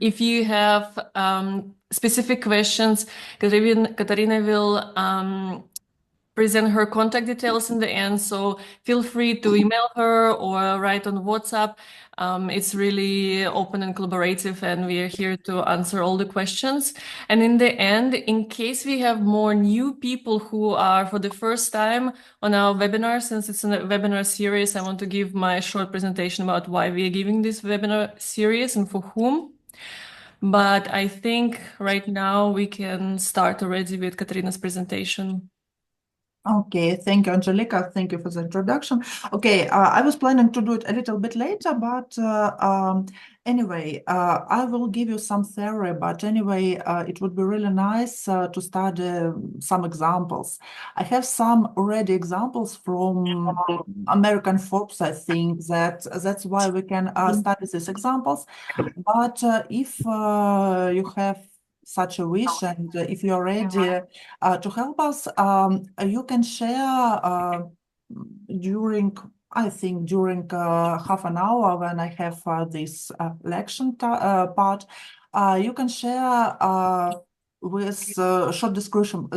if you have specific questions, Katerina will present her contact details in the end. So feel free to email her or write on WhatsApp. It's really open and collaborative, and we are here to answer all the questions. And in the end, in case we have more new people who are for the first time on our webinar, since it's a webinar series, I want to give my short presentation about why we are giving this webinar series and for whom. But I think right now we can start already with Katerina's presentation. Okay, thank you, Angelica. Thank you for the introduction. Okay, I was planning to do it a little bit later, but anyway, I will give you some theory, but anyway, it would be really nice to study some examples. I have some already examples from American Forbes. I think that's why we can study these examples. But if you have such a wish, and if you're ready to help us, you can share during, I think, during half an hour when I have this lection part, you can share with short description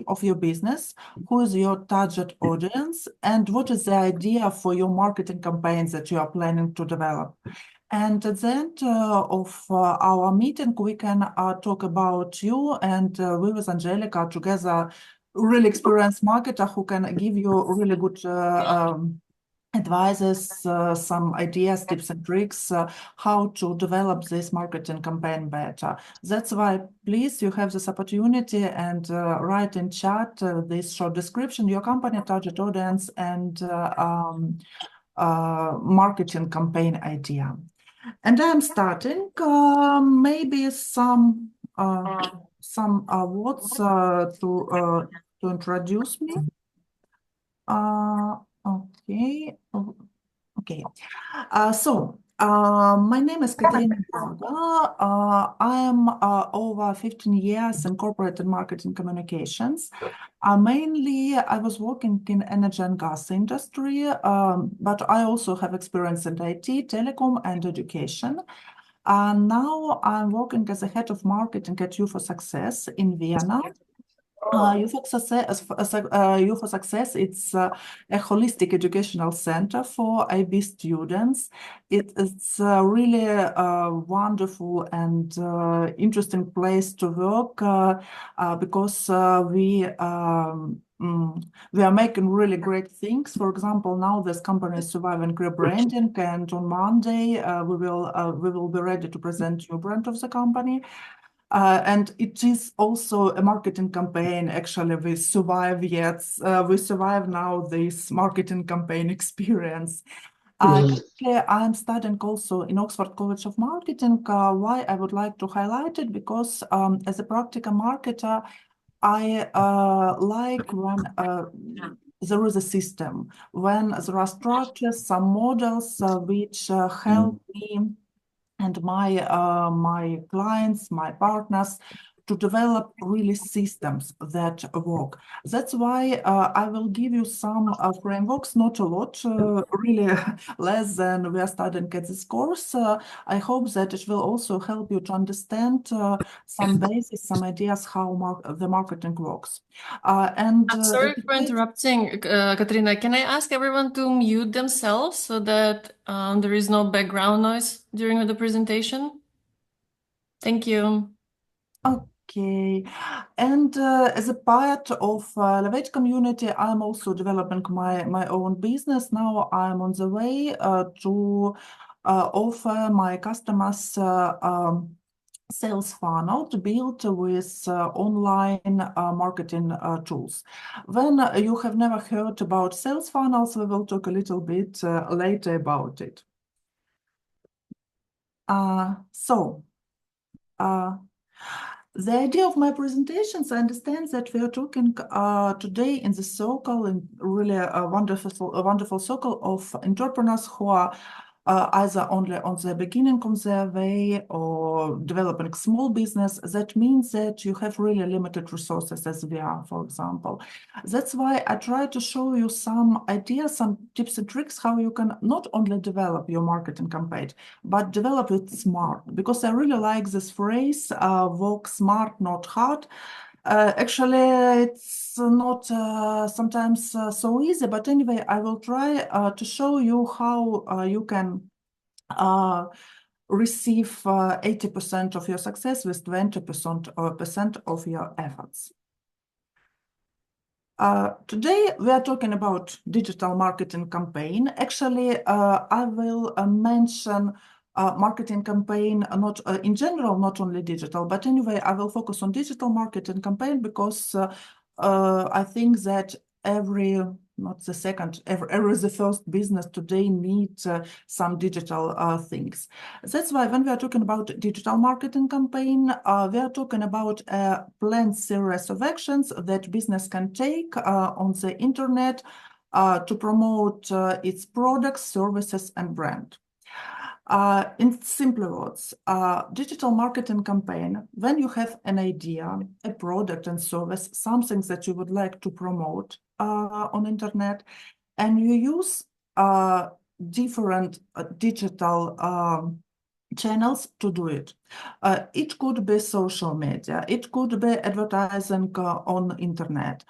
of your business, who is your target audience, and what is the idea for your marketing campaigns that you are planning to develop. And at the end of our meeting, we can talk about you, and we with Angelica together, really experienced marketer who can give you really good advices, some ideas, tips and tricks, how to develop this marketing campaign better. That's why, please, you have this opportunity and write in chat this short description, your company, target audience, and marketing campaign idea. And I'm starting maybe some words to introduce me. Okay. Okay. My name is Katerina Braga. I am over 15 years in corporate and marketing communications. Mainly, I was working in energy and gas industry, but I also have experience in IT, telecom, and education. Now I'm working as a head of marketing at You for Success in Vienna. You for Success, it's a holistic educational center for IB students. It's a really wonderful and interesting place to work because we are making really great things. For example, now this company is surviving rebranding, and on Monday we will be ready to present new brand of the company. And it is also a marketing campaign. Actually, we survive now this marketing campaign experience. I'm studying also in Oxford College of Marketing. Why I would like to highlight it? Because as a practical marketer, I like when there is a system, when there are structures, some models which help me and my clients, my partners, to develop really systems that work. That's why I will give you some frameworks, not a lot, really less than we are studying at this course. I hope that it will also help you to understand some basics, some ideas how the marketing works. I'm sorry for interrupting, Katerina. Can I ask everyone to mute themselves so that there is no background noise during the presentation? Thank you. Okay, and as a part of Elevate community, I'm also developing my own business. Now I'm on the way to offer my customers sales funnel to build with online marketing tools. When you have never heard about sales funnels, we will talk a little bit later about it. The idea of my presentations, I understand that we are talking today in the circle, in really a wonderful circle of entrepreneurs who are either only on the beginning of their way or developing small business. That means that you have really limited resources as we are, for example. That's why I try to show you some ideas, some tips and tricks how you can not only develop your marketing campaign, but develop it smart. Because I really like this phrase, work smart, not hard. Actually, it's not sometimes so easy, but anyway, I will try to show you how you can receive 80% of your success with 20% of your efforts. Today we are talking about digital marketing campaign. Actually, I will mention marketing campaign, not in general, not only digital, but anyway, I will focus on digital marketing campaign because I think that not the second, every the first business today needs some digital things. That's why when we are talking about digital marketing campaign, we are talking about a planned series of actions that business can take on the internet to promote its products, services, and brand. In simple words, digital marketing campaign, when you have an idea, a product and service, something that you would like to promote on internet, and you use different digital channels to do it. It could be social media, it could be advertising on internet.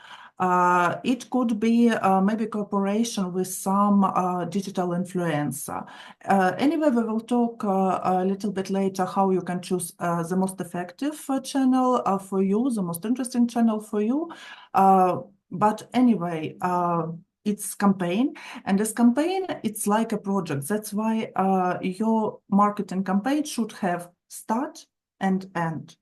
It could be maybe cooperation with some digital influencer. Anyway, we will talk a little bit later how you can choose the most effective channel for you, the most interesting channel for you. But anyway, it's campaign, and this campaign, it's like a project. That's why your marketing campaign should have start and end.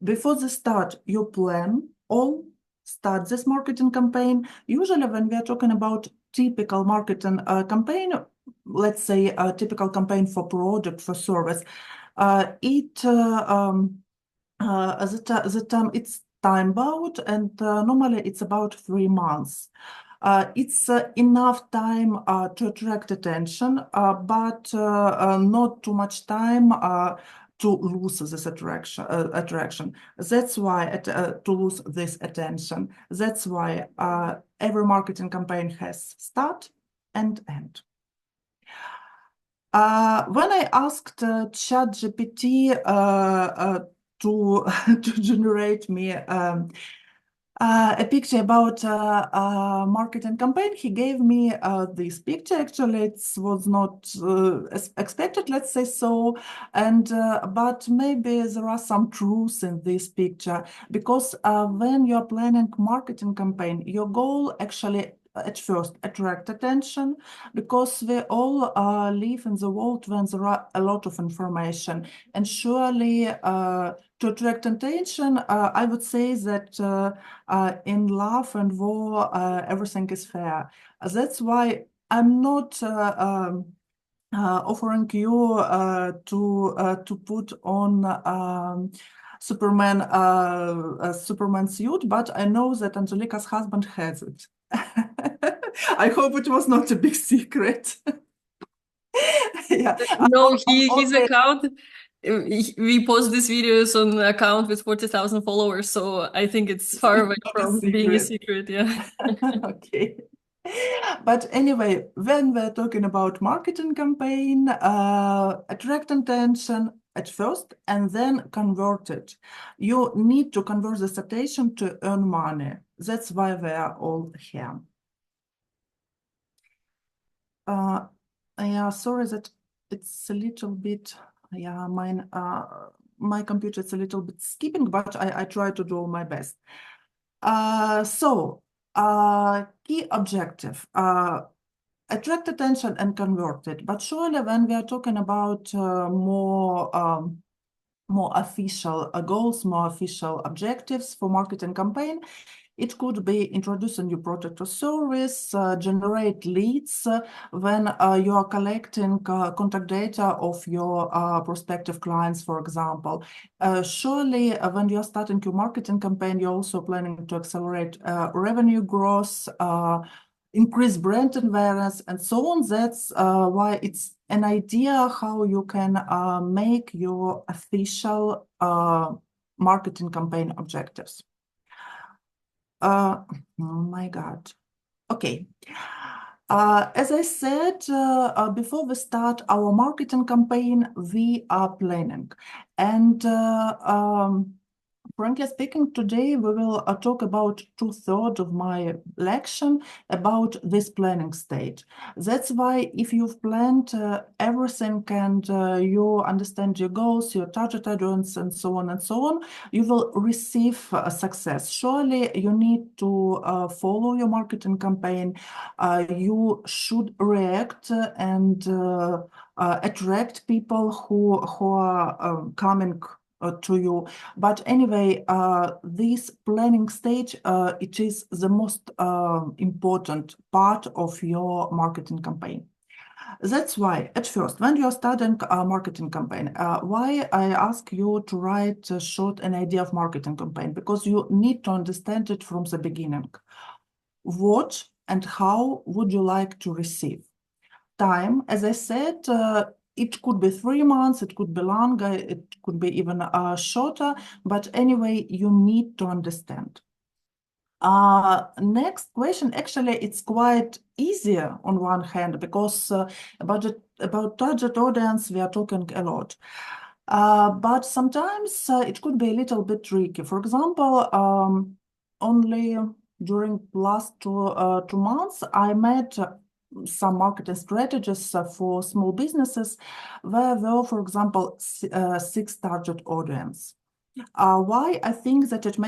Before the start, you plan all start this marketing campaign. Usually when we are talking about typical marketing campaign, let's say a typical campaign for product, for service, the time it's time bound, and normally it's about 3 months. It's enough time to attract attention, but not too much time to lose this attraction. That's why to lose this attention. That's why every marketing campaign has start and end. When I asked ChatGPT to generate me a picture about marketing campaign, he gave me this picture. Actually, it was not as expected, let's say so, and but maybe there are some truths in this picture, because when you're planning marketing campaign, your goal actually at first attract attention, because we all live in the world when there are a lot of information, and surely to attract attention, I would say that in love and war, everything is fair. That's why I'm not offering you to put on Superman a Superman suit, but I know that Angelica's husband has it. I hope it was not a big secret. Yeah. No, his account, we post these videos on an account with 40,000 followers, so I think it's far away Not a from being a secret, yeah. Okay. But anyway, when we're talking about marketing campaign, attract attention at first and then convert it. You need to convert this attention to earn money. That's why we are all here. Yeah, sorry that it's a little bit, yeah, my computer is a little bit skipping, but I try to do my best. Key objective, attract attention and convert it. But surely when we are talking about more official goals, more official objectives for marketing campaign, it could be introduce a new product or service, generate leads when you are collecting contact data of your prospective clients, for example. Surely, when you're starting your marketing campaign, you're also planning to accelerate revenue growth, increase brand awareness, and so on. That's why it's an idea how you can make your official marketing campaign objectives. Oh my God. Okay. As I said, before we start our marketing campaign, we are planning. And frankly speaking, today we will talk about 2/3 of my lection about this planning stage. That's why if you've planned everything and you understand your goals, your target audience, and so on, you will receive success. Surely you need to follow your marketing campaign. You should react and attract people who are coming to you. But anyway, this planning stage, it is the most important part of your marketing campaign. That's why, at first, when you're starting a marketing campaign, why I ask you to write short an idea of marketing campaign, because you need to understand it from the beginning. What and how would you like to receive? Time, as I said, it could be 3 months, it could be longer, it could be even shorter, but anyway, you need to understand. Next question, actually, it's quite easier on one hand, because about target audience, we are talking a lot. But sometimes it could be a little bit tricky. For example, only during last 2 months, I met some marketing strategies for small businesses where there were, for example, 6 target audience. Why I think that it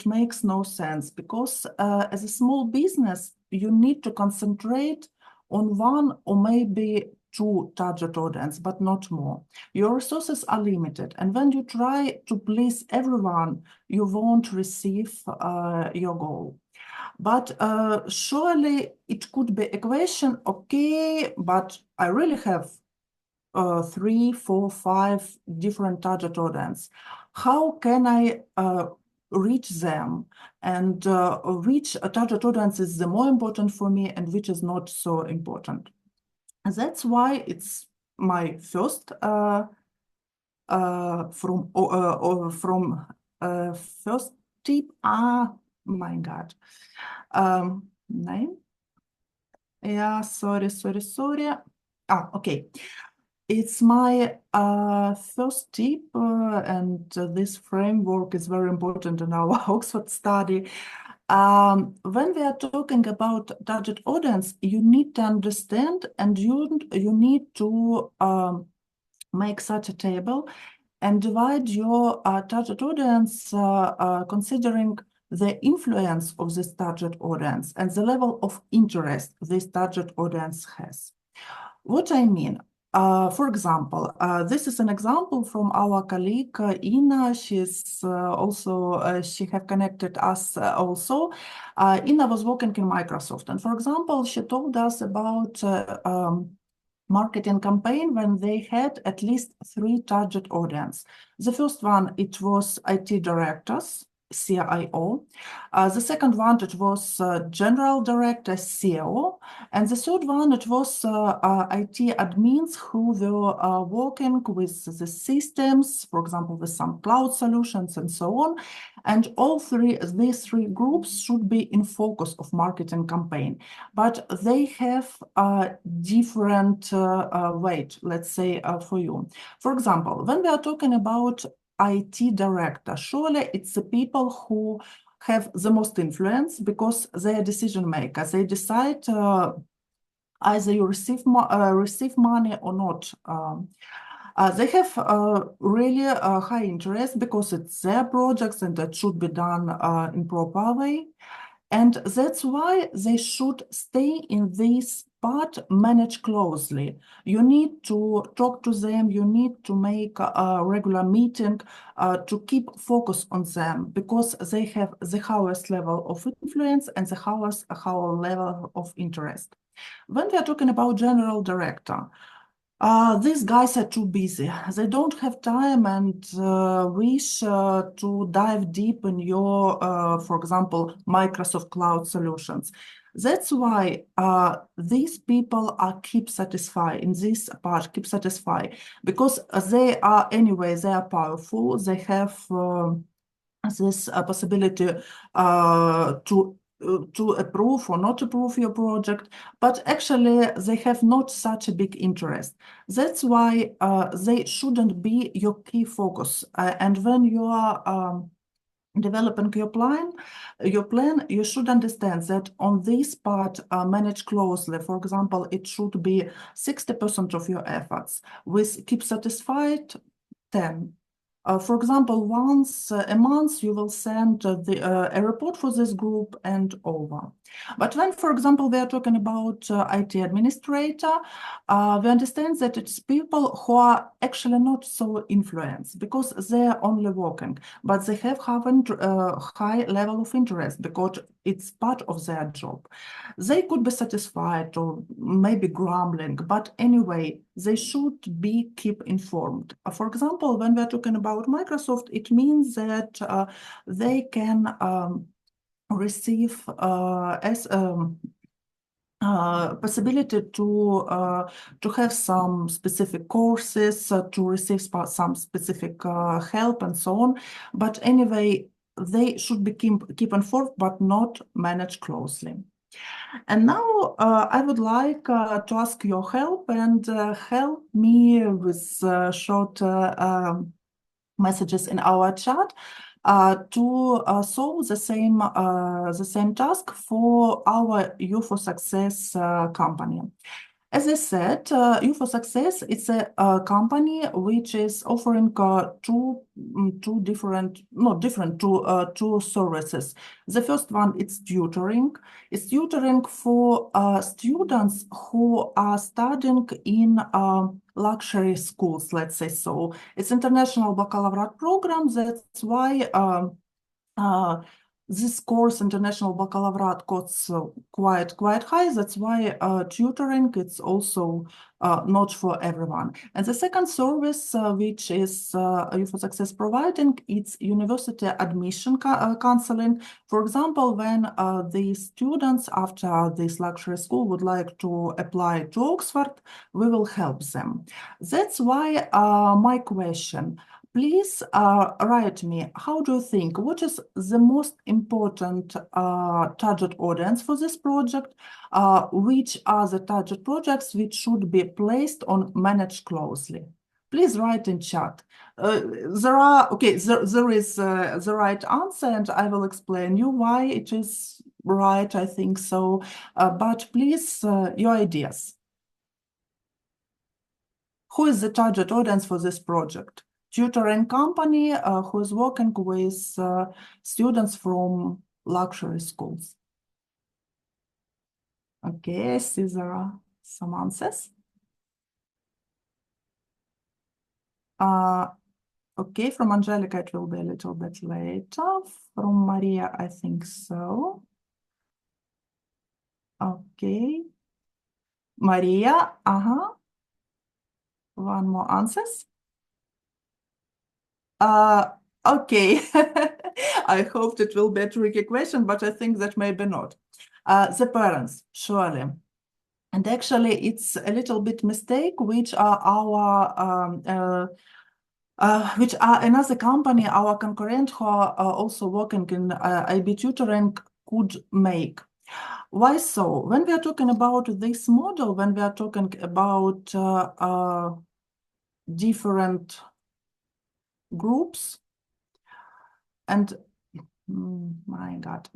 makes no sense, because as a small business, you need to concentrate on 1 or maybe 2 target audience, but not more. Your resources are limited, and when you try to please everyone, you won't receive your goal. But surely it could be a question, okay, but I really have 3, 4, 5 different target audience. How can I reach them, and which target audience is the more important for me and which is not so important? That's why it's my first first tip. My God. Name? Yeah, sorry. Okay. It's my first tip, and this framework is very important in our Oxford study. When we are talking about target audience, you need to understand, and you need to make such a table and divide your target audience considering the influence of this target audience and the level of interest this target audience has. What I mean, for example, this is an example from our colleague Ina. She's also she have connected us also. Ina was working in Microsoft, and for example, she told us about marketing campaign when they had at least 3 target audience. The first one, it was IT directors, CIO. The second one, it was general director, CEO. And the third one, it was IT admins who were working with the systems, for example, with some cloud solutions and so on. And these 3 groups should be in focus of marketing campaign, but they have a different weight, let's say, for you. For example, when we are talking about IT director, surely it's the people who have the most influence because they are decision makers. They decide either you receive money or not. They have really high interest because it's their projects and that should be done in proper way. And that's why they should stay in this part, manage closely. You need to talk to them, you need to make a regular meeting to keep focus on them, because they have the highest level of influence and the highest level of interest. When we are talking about general director, these guys are too busy. They don't have time and wish to dive deep in your, for example, Microsoft Cloud solutions. That's why these people are keep satisfied in this part, keep satisfied, because they are anyway, they are powerful, they have this possibility to approve or not approve your project, but actually they have not such a big interest. That's why they shouldn't be your key focus. And when you are developing your plan, you should understand that on this part, manage closely. For example, it should be 60% of your efforts. With keep satisfied, 10. For example, once a month, you will send a report for this group and over. But when, for example, we are talking about IT administrator, we understand that it's people who are actually not so influenced because they are only working, but they have high level of interest because it's part of their job. They could be satisfied or maybe grumbling, but anyway, they should be keep informed. For example, when we're talking about Microsoft, it means that they can receive as possibility to have some specific courses, to receive some specific help and so on. But anyway, they should be keep informed, but not managed closely. And now I would like to ask your help and help me with short messages in our chat to solve the same task for our U for Success company. As I said, U for Success, it's a company which is offering two services. The first one is tutoring. It's tutoring for students who are studying in luxury schools, let's say so. It's international baccalaureate program. That's why this course, International Baccalaureate, costs quite high. That's why tutoring, it's also not for everyone. And the second service, which is U for Success providing, it's university admission counseling. For example, when the students after this luxury school would like to apply to Oxford, we will help them. That's why my question, please write me, how do you think, what is the most important target audience for this project? Which are the target projects which should be placed on managed closely? Please write in chat. There is the right answer, and I will explain you why it is right, I think so. But please, your ideas. Who is the target audience for this project? Tutoring company who is working with students from luxury schools. Okay, I see there are some answers. Okay, from Angelica, it will be a little bit later. From Maria, I think so. Okay. Maria, one more answers. Okay, I hoped it will be a tricky question, but I think that maybe not. The parents, surely. And actually, it's a little bit mistake, which are which are another company, our concurrent who are also working in IB tutoring could make. Why so? When we are talking about this model, when we are talking about different groups, and my God,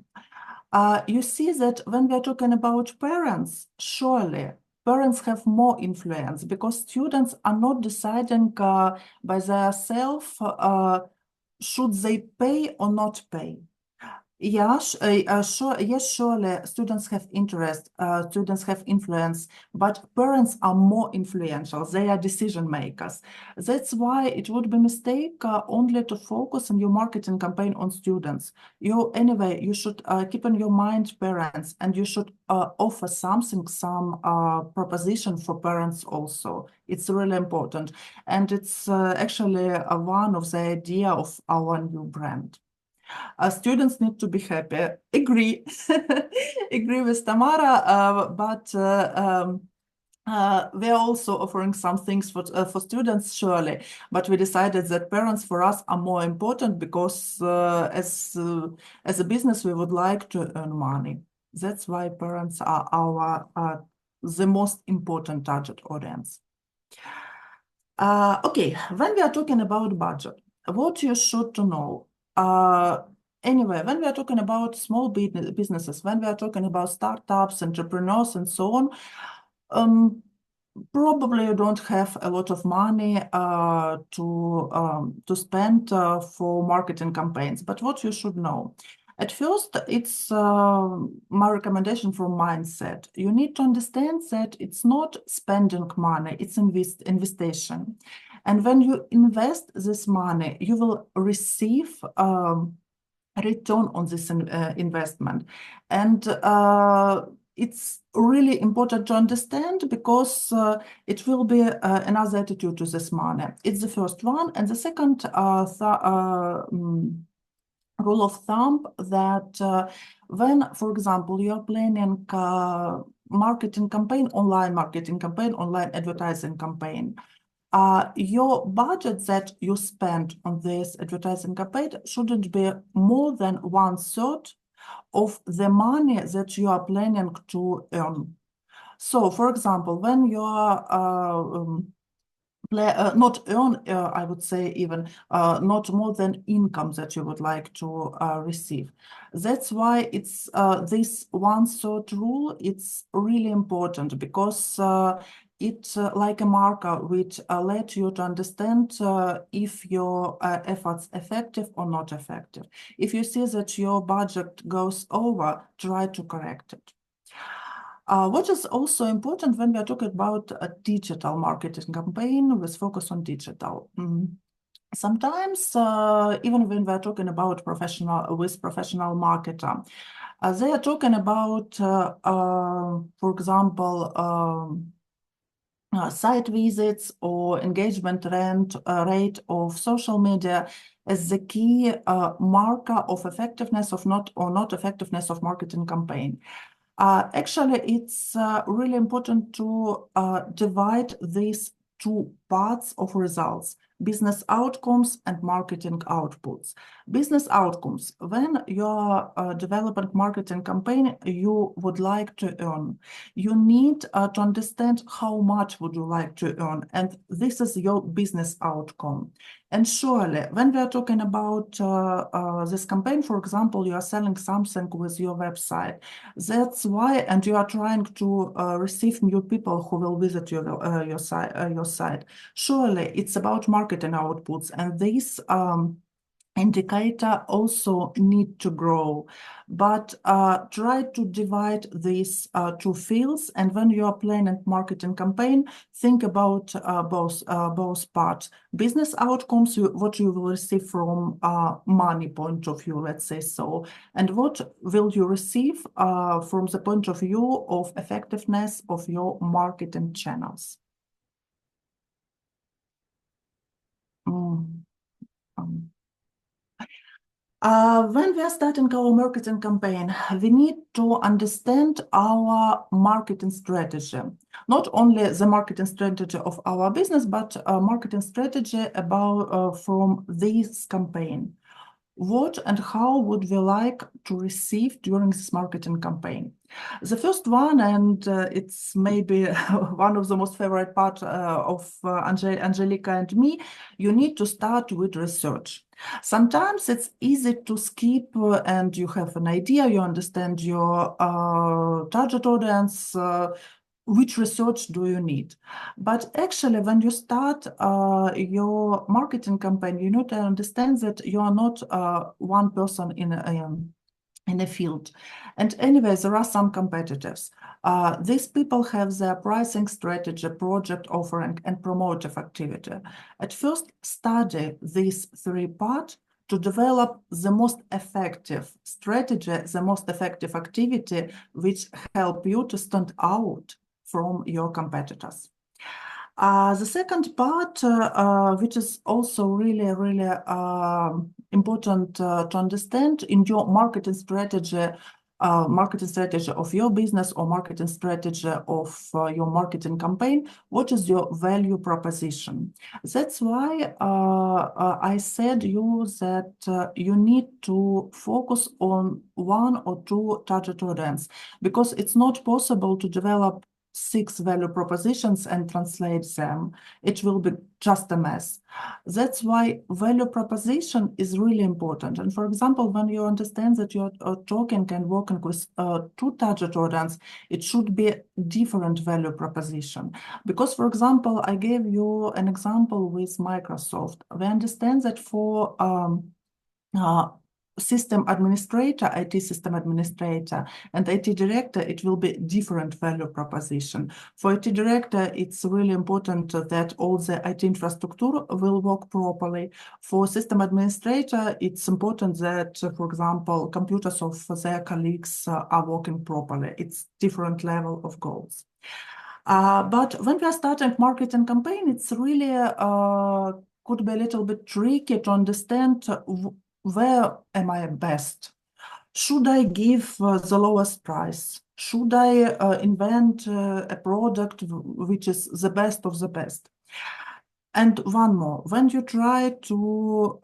you see that when we are talking about parents, surely parents have more influence because students are not deciding by themselves should they pay or not pay. Yes, surely students have interest, students have influence, but parents are more influential. They are decision makers. That's why it would be a mistake only to focus on your marketing campaign on students. Anyway, you should keep in your mind parents, and you should offer something, some proposition for parents also. It's really important. And it's actually one of the idea of our new brand. Students need to be happy. Agree. Agree with Tamara, but we are also offering some things for students, surely, but we decided that parents for us are more important because as a business, we would like to earn money. That's why parents are our the most important target audience. Okay, when we are talking about budget, what you should to know. Anyway, when we are talking about small businesses, when we are talking about startups, entrepreneurs, and so on, probably you don't have a lot of money to spend for marketing campaigns. But what you should know, at first, it's my recommendation from mindset. You need to understand that it's not spending money; it's investation. And when you invest this money, you will receive return on this investment. And it's really important to understand because it will be another attitude to this money. It's the first one. And the second rule of thumb that when, for example, you're planning marketing campaign, online advertising campaign, your budget that you spend on this advertising campaign shouldn't be more than 1/3 of the money that you are planning to earn. So, for example, when you are not earn, I would say even not more than income that you would like to receive. That's why it's this 1/3 rule. It's really important because it's like a marker which let you to understand if your efforts effective or not effective. If you see that your budget goes over, try to correct it. What is also important when we are talking about a digital marketing campaign with focus on digital. Sometimes, even when we're talking about professional marketer, they are talking about, for example, site visits or engagement rate of social media as the key marker of effectiveness of not effectiveness of marketing campaign. Actually, it's really important to divide these two parts of results: business outcomes and marketing outputs. Business outcomes, when you're developing marketing campaign you would like to earn, you need to understand how much would you like to earn, and this is your business outcome. And surely, when we are talking about this campaign, for example, you are selling something with your website. That's why, and you are trying to receive new people who will visit your site. Surely, it's about marketing outputs, and this indicator also need to grow, but try to divide these two fields. And when you are planning marketing campaign, think about both parts: business outcomes, what you will receive from money point of view, let's say so, and what will you receive from the point of view of effectiveness of your marketing channels. When we are starting our marketing campaign, we need to understand our marketing strategy. Not only the marketing strategy of our business, but marketing strategy about from this campaign. What and how would we like to receive during this marketing campaign? The first one, and it's maybe one of the most favorite part of Angelica and me, you need to start with research. Sometimes it's easy to skip and you have an idea, you understand your target audience, which research do you need? But actually, when you start your marketing campaign, you need to understand that you are not one person in a field. And anyway, there are some competitors. These people have their pricing strategy, project offering, and promotive activity. At first, study these three parts to develop the most effective strategy, the most effective activity, which help you to stand out from your competitors. The second part, which is also really important to understand in your marketing strategy of your business or marketing strategy of your marketing campaign, what is your value proposition? That's why I said you that you need to focus on one or two target audience, because it's not possible to develop 6 value propositions and translate them. It will be just a mess. That's why value proposition is really important. And for example, when you understand that you're talking and working with two target audience, it should be different value proposition. Because, for example, I gave you an example with Microsoft. We understand that for system administrator, IT system administrator, and IT director, it will be different value proposition. For IT director, it's really important that all the IT infrastructure will work properly. For system administrator, it's important that, for example, computers of their colleagues are working properly. It's different level of goals. But when we are starting marketing campaign, it's really could be a little bit tricky to understand where am I best? Should I give the lowest price? Should I invent a product which is the best of the best? And one more, when you try to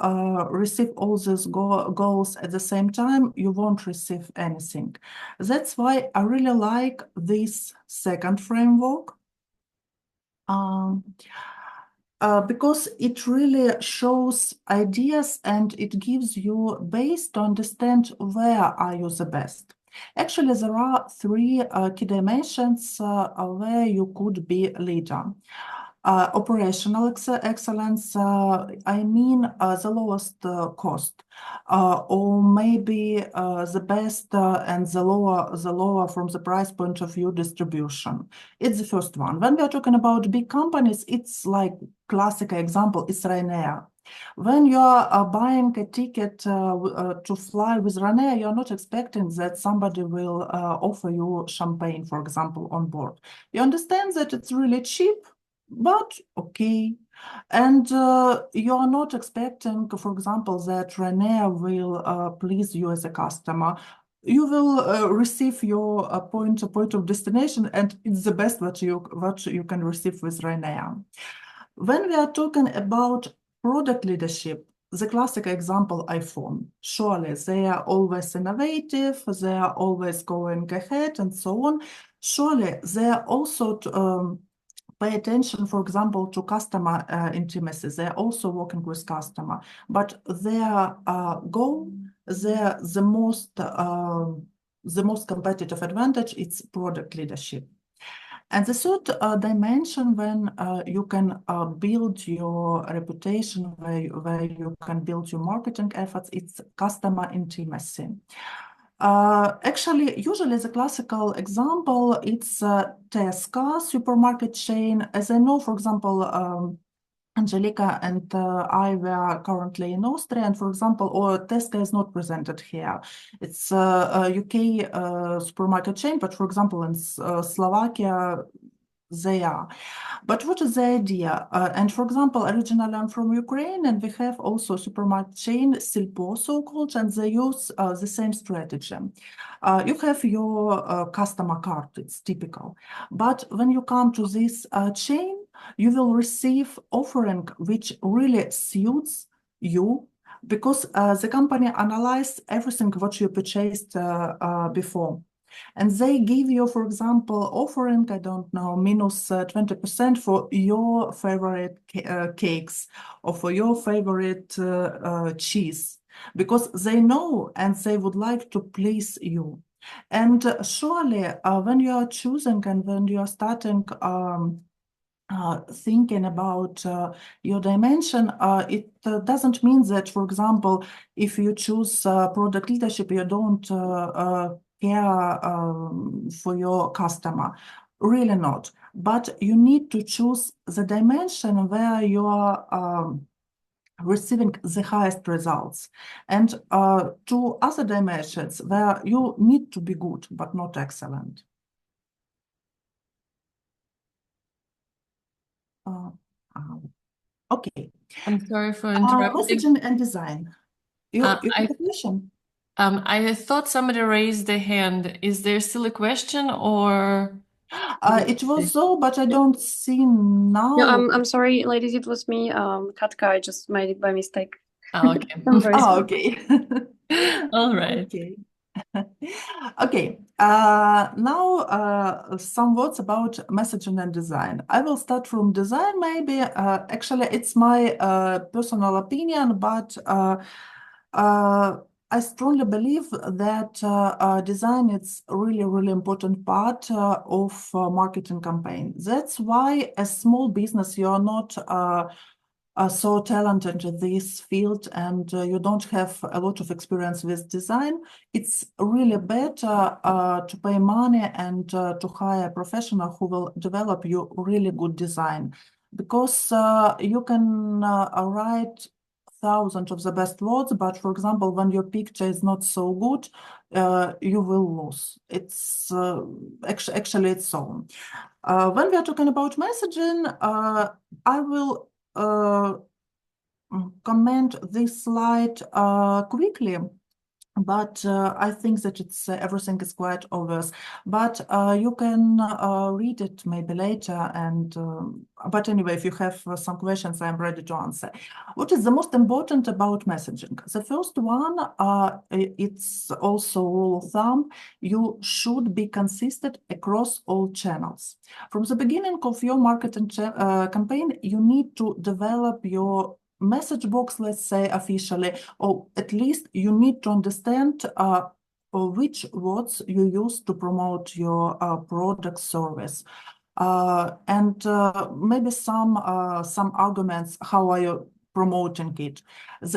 receive all these goals at the same time, you won't receive anything. That's why I really like this second framework. Because it really shows ideas and it gives you base to understand where are you the best. Actually, there are 3 key dimensions where you could be leader. Operational excellence, I mean the lowest cost, or maybe the best and the lower from the price point of view distribution. It's the first one. When we are talking about big companies, it's like classic example is Ryanair. When you are buying a ticket to fly with Ryanair, you're not expecting that somebody will offer you champagne, for example, on board. You understand that it's really cheap, but okay. And you are not expecting, for example, that Ryanair will please you as a customer. You will receive your point of destination, and it's the best what you can receive with Ryanair. When we are talking about product leadership, the classic example, iPhone. Surely they are always innovative, they are always going ahead, and so on. Surely they are also pay attention, for example, to customer intimacy. They're also working with customer, but their goal, the most competitive advantage, it's product leadership. And the third dimension, when you can build your reputation, where you can build your marketing efforts, it's customer intimacy. Actually, usually the classical example, it's Tesco supermarket chain. As I know, for example, Angelica and I were currently in Austria, and for example, or Tesco is not presented here. It's a UK supermarket chain, but for example, in Slovakia, they are. But what is the idea? And for example, originally I'm from Ukraine, and we have also supermarket chain, Silpo so-called, and they use the same strategy. You have your customer card, it's typical. But when you come to this chain, you will receive offering which really suits you, because the company analyzed everything what you purchased before. And they give you, for example, offering, I don't know, minus 20% for your favorite cakes or for your favorite cheese, because they know and they would like to please you. And surely when you are choosing and when you are starting thinking about your dimension, it doesn't mean that, for example, if you choose product leadership, you don't care for your customer. Really not. But you need to choose the dimension where you are receiving the highest results, and two other dimensions where you need to be good, but not excellent. Uh, okay. I'm sorry for interrupting. Messaging and design. You Uh, have I a question? I thought somebody raised their hand. Is there still a question or? It was so, but I Yeah. don't see No, now. I'm sorry, ladies, it was me, Katka. I just made it by mistake. Okay. I'm very sorry. Okay. All right. Okay. Okay. Now some words about messaging and design. I will start from design, maybe. Actually, it's my personal opinion, but uh, I strongly believe that design is really, really important part of marketing campaign. That's why as small business, you are not so talented in this field and you don't have a lot of experience with design. It's really better to pay money and to hire a professional who will develop you really good design, because you can write thousands of the best words, but for example, when your picture is not so good, you will lose. It's actually it's so. When we are talking about messaging, I will comment this slide quickly, but I think that it's everything is quite obvious. But you can read it maybe later. And but anyway, if you have some questions, I'm ready to answer. What is the most important about messaging? The first one, it's also rule of thumb. You should be consistent across all channels. From the beginning of your marketing campaign, you need to develop your message box, let's say officially, or at least you need to understand which words you use to promote your product service. And maybe some arguments, how are you promoting it?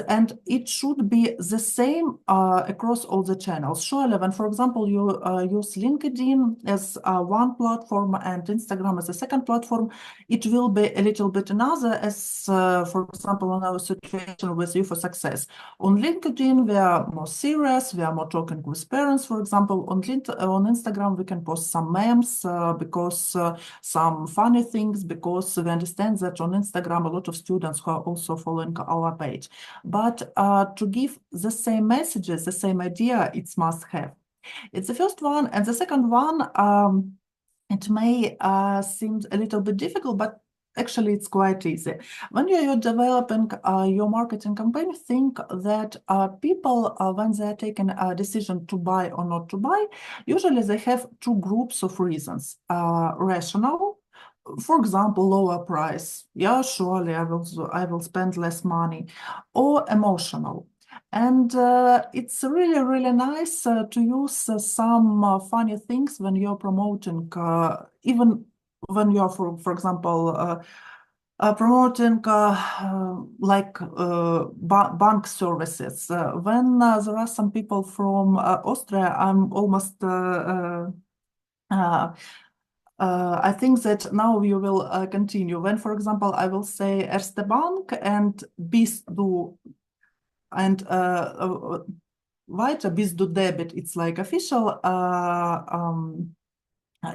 And it should be the same across all the channels. Surely, when, for example, you use LinkedIn as one platform and Instagram as a second platform, it will be a little bit another as, for example, in our situation with You for Success. On LinkedIn, we are more serious, we are more talking with parents, for example. On Instagram, we can post some memes because some funny things, because we understand that on Instagram, a lot of students who are also following our page. But to give the same messages, the same idea, it's must have. It's the first one. And the second one, it may seem a little bit difficult, but actually it's quite easy. When you're developing your marketing campaign, think that people, when they're taking a decision to buy or not to buy, usually they have two groups of reasons. Rational, for example, lower price. Yeah, surely I will spend less money. Or emotional. And it's really, really nice to use some funny things when you're promoting, even when you're, for example, promoting like bank services. When there are some people from Austria, I'm almost I think that now we will continue. When, for example, I will say Erste Bank and bis du and weiter bis du debit, it's like official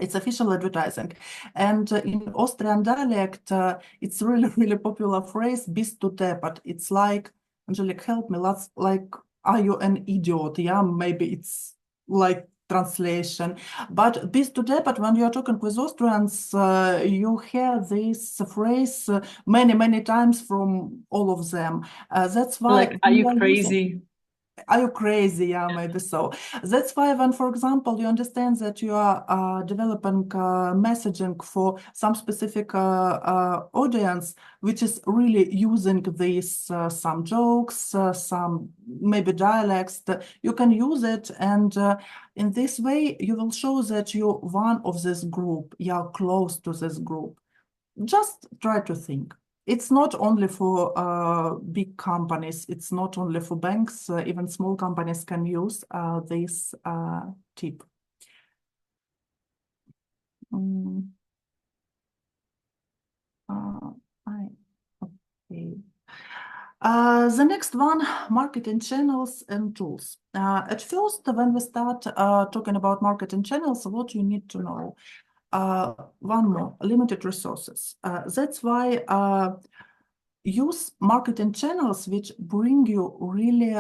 it's official advertising. And in Austrian dialect, it's really, really popular phrase, bist du deppert. It's like, Angelique, help me, let's like, are you an idiot? Yeah, maybe it's like translation. But bist du deppert, when you're talking with Austrians, you hear this phrase many, many times from all of them. That's why Like, are you we are using. crazy? Are you crazy? Yeah, maybe so. That's why when, for example, you understand that you are developing messaging for some specific audience, which is really using these some jokes, some maybe dialects, you can use it. And in this way, you will show that you're one of this group, you're close to this group. Just try to think. It's not only for big companies, it's not only for banks, even small companies can use this tip. Mm, okay. The next one, marketing channels and tools. At first, when we start talking about marketing channels, what you need to know. one more, limited resources. That's why use marketing channels which bring you really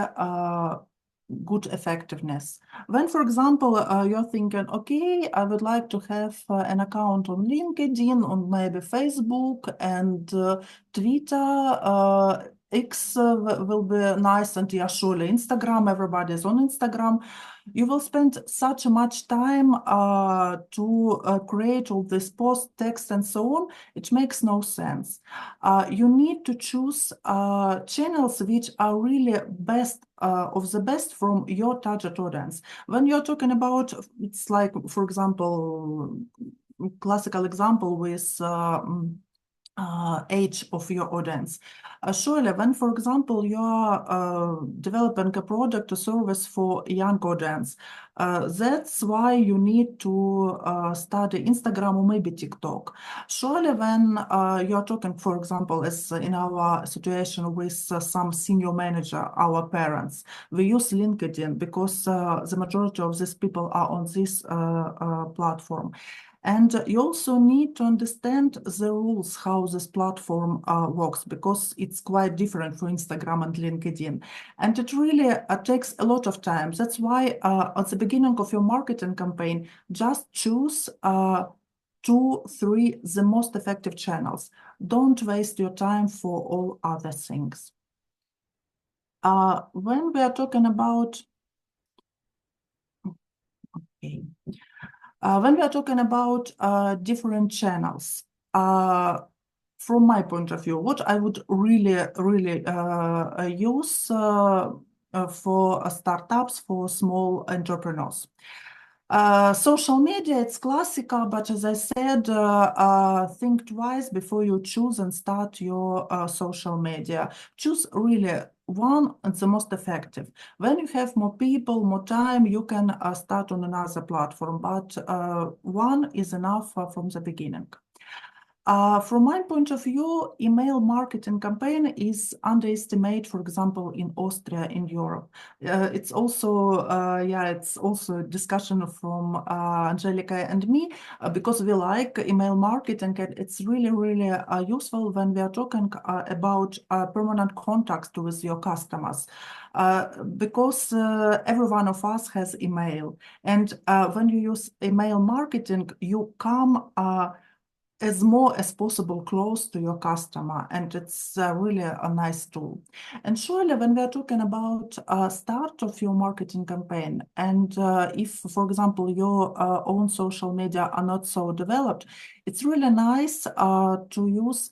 good effectiveness. When, for example, you're thinking, okay, I would like to have an account on LinkedIn, on maybe Facebook and Twitter, X will be nice, and yeah, surely Instagram, everybody is on Instagram. You will spend such much time to create all this post, text, and so on. It makes no sense. You need to choose channels which are really best of the best from your target audience. When you're talking about, it's like, for example, classical example with age of your audience. Surely, when, for example, you are developing a product or service for young audience, that's why you need to study Instagram or maybe TikTok. Surely, when you're talking, for example, as in our situation with some senior manager, our parents, we use LinkedIn because the majority of these people are on this platform. And you also need to understand the rules, how this platform works, because it's quite different for Instagram and LinkedIn. And it really takes a lot of time. That's why at the beginning of your marketing campaign, just choose 2, 3, the most effective channels. Don't waste your time for all other things. When we are talking about, okay. When we are talking about different channels, from my point of view, what I would really use for startups, for small entrepreneurs. Social media, it's classical, but as I said, think twice before you choose and start your social media. Choose really one and the most effective. When you have more people, more time, you can start on another platform, but one is enough from the beginning. From my point of view, email marketing campaign is underestimated, for example, in Austria, in Europe. It's also, it's also a discussion from Angelica and me, because we like email marketing. And it's really, really useful when we are talking about permanent contact with your customers. Because every one of us has email. And when you use email marketing, you come as more as possible close to your customer, and it's really a nice tool. And surely when we're talking about start of your marketing campaign, and if, for example, your own social media are not so developed, it's really nice to use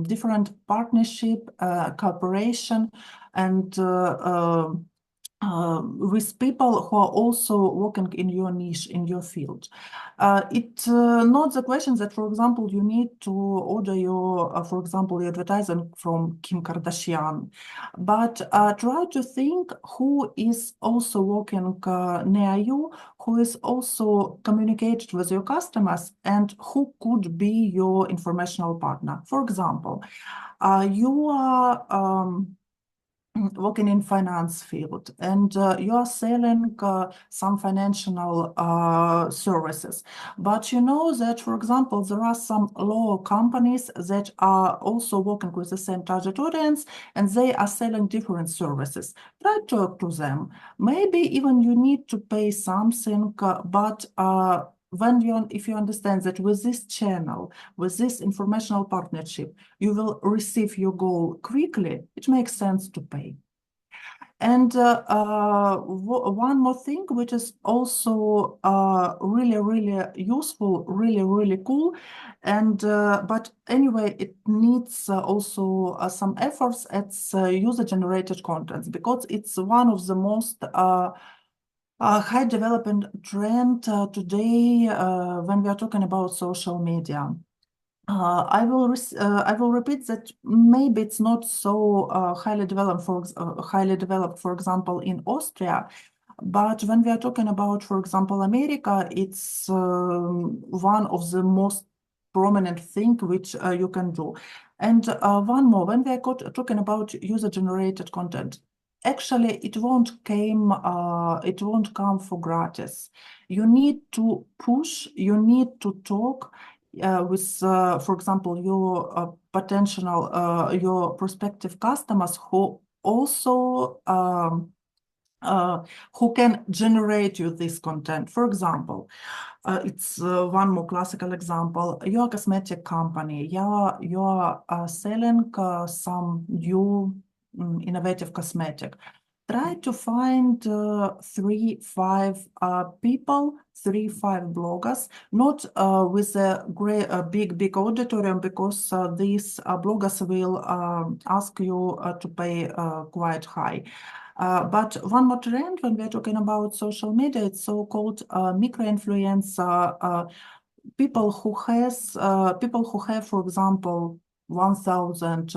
different partnership, cooperation, and with people who are also working in your niche, in your field. It's not the question that, for example, you need to order your, for example, your advertising from Kim Kardashian, but try to think who is also working near you, who is also communicated with your customers, and who could be your informational partner. For example, you are working in finance field, and you are selling some financial services, but you know that, for example, there are some lower companies that are also working with the same target audience, and they are selling different services. Try to talk to them. Maybe even you need to pay something, but if you understand that with this channel, with this informational partnership, you will receive your goal quickly, it makes sense to pay. And one more thing, which is also really, really useful, really, really cool, and but anyway, it needs also some efforts. It's user-generated content, because it's one of the most high development trend today when we are talking about social media. I will repeat that maybe it's not so highly developed, for example, in Austria, but when we are talking about, for example, America, it's one of the most prominent thing which you can do. And one more, when we are talking about user-generated content, actually it won't come for gratis. You need to push, you need to talk with, for example, your your prospective customers who also who can generate you this content. For example, it's one more classical example. You're a cosmetic company. You're selling some new innovative cosmetic. Try to find 3-5 people, 3-5 bloggers, not with a great, big auditorium, because these bloggers will ask you to pay quite high. But one more trend when we're talking about social media, it's so-called micro-influencer, people who have, for example, 1,000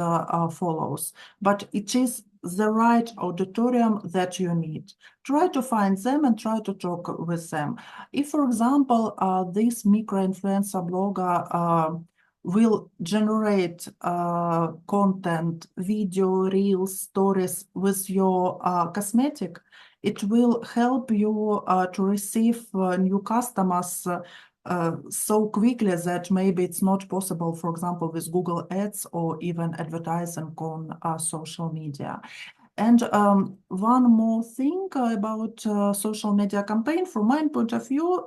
followers, but it is the right auditorium that you need. Try to find them and try to talk with them. If, for example, this micro-influencer blogger will generate content, video, reels, stories with your cosmetic, it will help you to receive new customers so quickly that maybe it's not possible, for example, with Google Ads or even advertising on social media. And one more thing about social media campaign, from my point of view,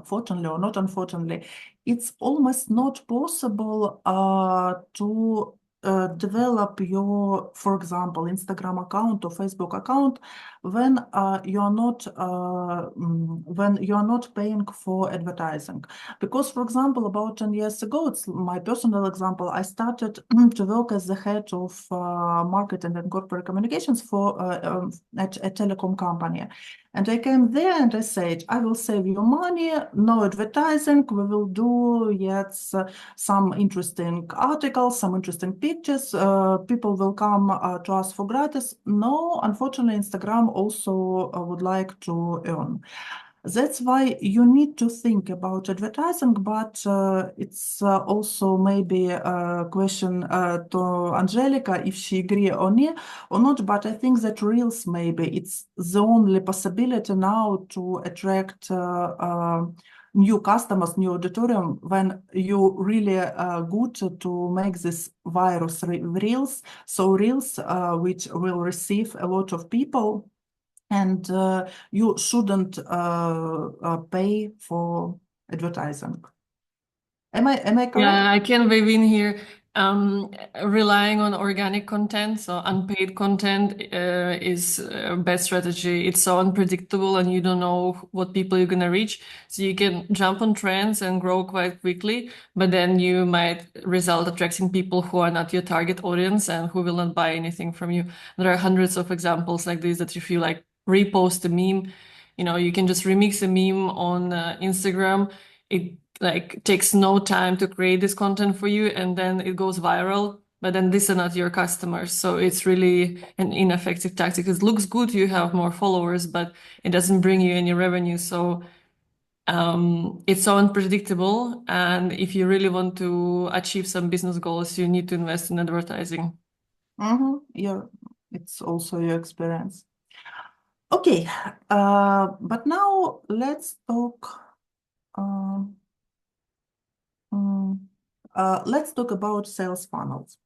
fortunately or not unfortunately, it's almost not possible to develop your, for example, Instagram account or Facebook account when you're not paying for advertising. Because, for example, about 10 years ago, it's my personal example, I started to work as the head of marketing and corporate communications for at a telecom company. And I came there and I said, I will save you money, no advertising, we will do some interesting articles, some interesting pictures, people will come to us for gratis. No, unfortunately, Instagram also would like to earn. That's why you need to think about advertising, but it's also maybe a question to Angelica if she agree on it or not. But I think that Reels maybe it's the only possibility now to attract new customers, new auditorium, when you really good to make this virus Reels. So Reels, which will receive a lot of people, and you shouldn't pay for advertising. Am I correct? Yeah, I can weave in here. Relying on organic content, so unpaid content, is best strategy. It's so unpredictable and you don't know what people you're gonna reach. So you can jump on trends and grow quite quickly, but then you might result attracting people who are not your target audience and who will not buy anything from you. There are hundreds of examples like this that if you like repost a meme, you can just remix a meme on Instagram. It like takes no time to create this content for you and then it goes viral, but then these are not your customers, so it's really an ineffective tactic. It looks good, you have more followers, but it doesn't bring you any revenue. So it's so unpredictable, and if you really want to achieve some business goals, you need to invest in advertising. Yeah, it's also your experience. Okay, but now let's talk about sales funnels.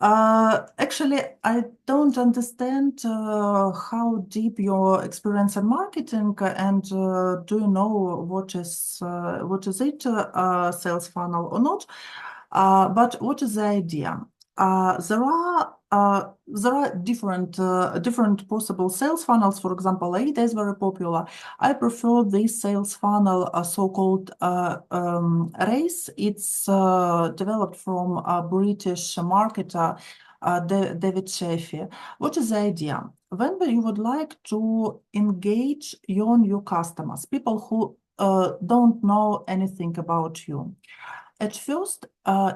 Actually, I don't understand how deep your experience in marketing, and do you know what is it, sales funnel or not? But what is the idea? There are different possible sales funnels. For example, it is very popular. I prefer this sales funnel, so-called RACE. It's developed from a British marketer, David Sheffy. What is the idea? When you would like to engage your new customers, people who don't know anything about you, at first,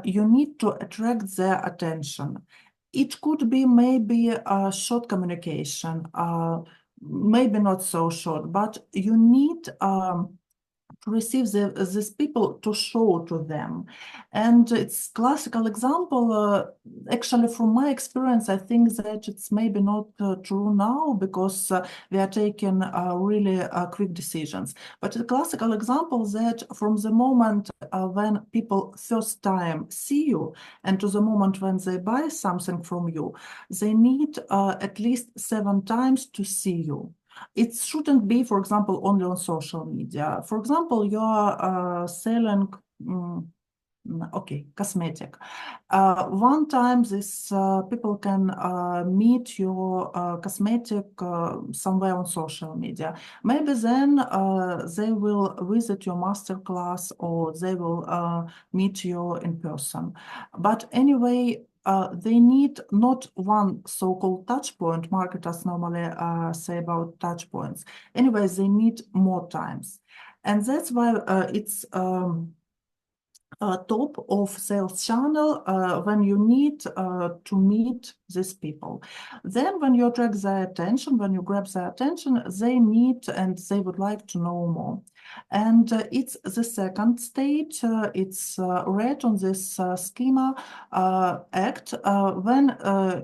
you need to attract their attention. It could be maybe a short communication, maybe not so short, but you need to receive these people to show to them. And it's classical example, actually from my experience, I think that it's maybe not true now because we are taking really quick decisions. But a classical example that from the moment when people first time see you and to the moment when they buy something from you, they need at least 7 times to see you. It shouldn't be, for example, only on social media. For example, you are selling cosmetic. One time this people can meet your cosmetic somewhere on social media. Maybe then they will visit your masterclass or they will meet you in person. But anyway, they need not one so-called touch point. Marketers normally say about touch points. Anyway, they need more times. And that's why it's top of sales channel when you need to meet these people. Then when you attract their attention, when you grab their attention, they need and they would like to know more. And it's the second stage. It's read on this schema act when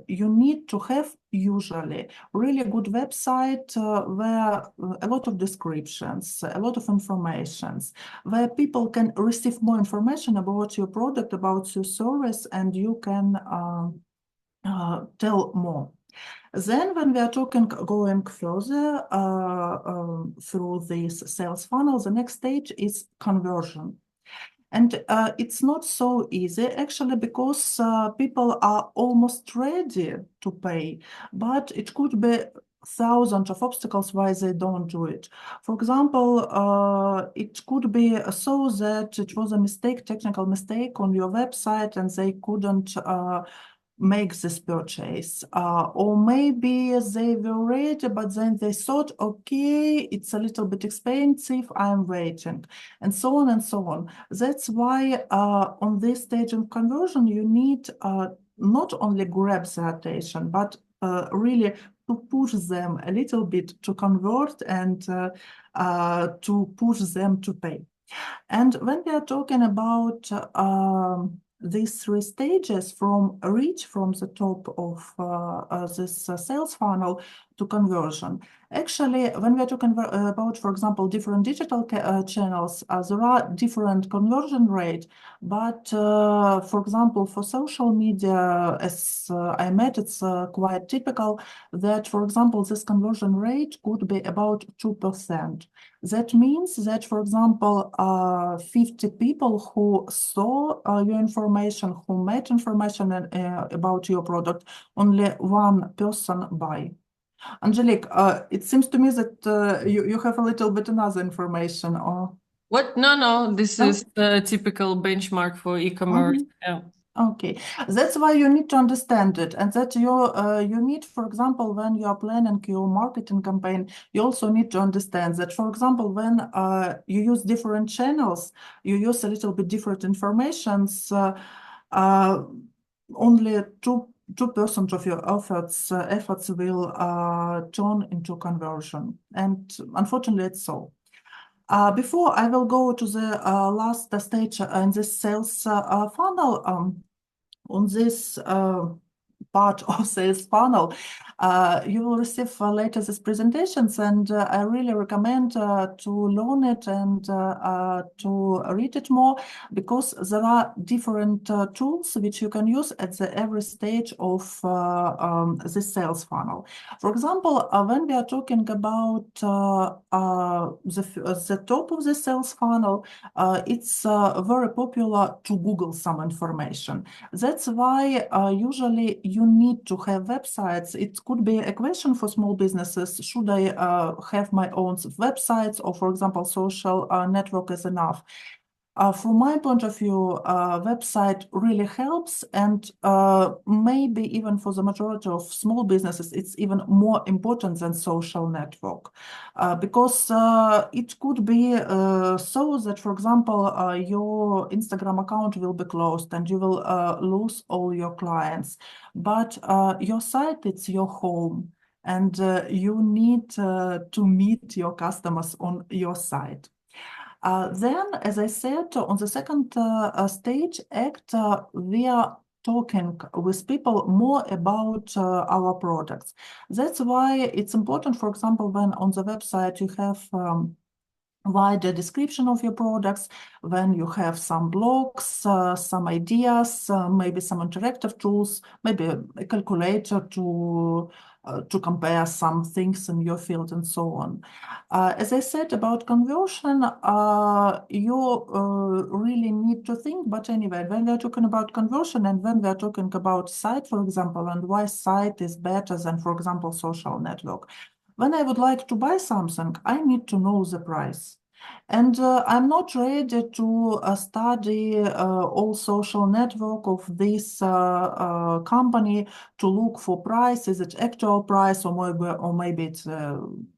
you need to have usually really good website where a lot of descriptions, a lot of informations, where people can receive more information about your product, about your service, and you can tell more. Then when we are going further through this sales funnel, the next stage is conversion. And it's not so easy actually because people are almost ready to pay, but it could be thousands of obstacles why they don't do it. For example, it could be so that it was a mistake, technical mistake on your website and they couldn't make this purchase, or maybe they were ready but then they thought, okay, it's a little bit expensive, I'm waiting, and so on and so on. That's why on this stage of conversion you need not only grab the attention but really to push them a little bit to convert and to push them to pay. And when we are talking about these 3 stages from reach from the top of this sales funnel to conversion, actually, when we are talking about, for example, different digital channels, there are different conversion rate. But for example, for social media, as I met, it's quite typical that, for example, this conversion rate could be about 2%. That means that, for example, 50 people who saw your information, who made information about your product, only 1 person buy. Angelique, it seems to me that you have a little bit another information. Or What? No, this no? is the typical benchmark for e-commerce. Yeah. Okay, that's why you need to understand it, and that you need, for example, when you are planning your marketing campaign, you also need to understand that, for example, when you use different channels, you use a little bit different informations. Only 2% of your efforts will turn into conversion, and unfortunately, it's so. Before I will go to the last stage in this sales funnel, on this part of sales funnel, you will receive later these presentations, and I really recommend to learn it and to read it more, because there are different tools which you can use at every stage of this sales funnel. For example, when we are talking about the top of the sales funnel, it's very popular to Google some information. That's why usually you need to have websites. It could be a question for small businesses. Should I have my own websites, or, for example, social network is enough? From my point of view, website really helps, and maybe even for the majority of small businesses, it's even more important than social network, because it could be so that, for example, your Instagram account will be closed and you will lose all your clients, but your site, it's your home, and you need to meet your customers on your site. Then, as I said, on the second stage act, we are talking with people more about our products. That's why it's important, for example, when on the website you have wider description of your products, when you have some blogs, some ideas, maybe some interactive tools, maybe a calculator to compare some things in your field and so on. As I said about conversion, you really need to think, but anyway, when we're talking about conversion and when we're talking about site, for example, and why site is better than, for example, social network. When I would like to buy something, I need to know the price. And I'm not ready to study all social network of this company to look for price. Is it actual price or maybe it's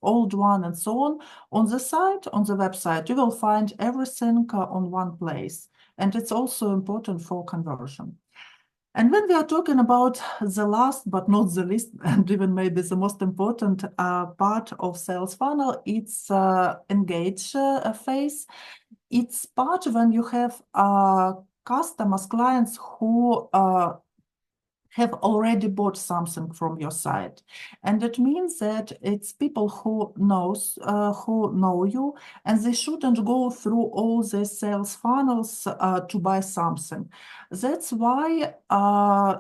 old one and so on. On the site, on the website, you will find everything on one place. And it's also important for conversion. And when we are talking about the last but not the least, and even maybe the most important part of sales funnel, it's engage phase. It's part when you have customers, clients who have already bought something from your site. And it means that it's people who know you, and they shouldn't go through all the sales funnels to buy something. That's why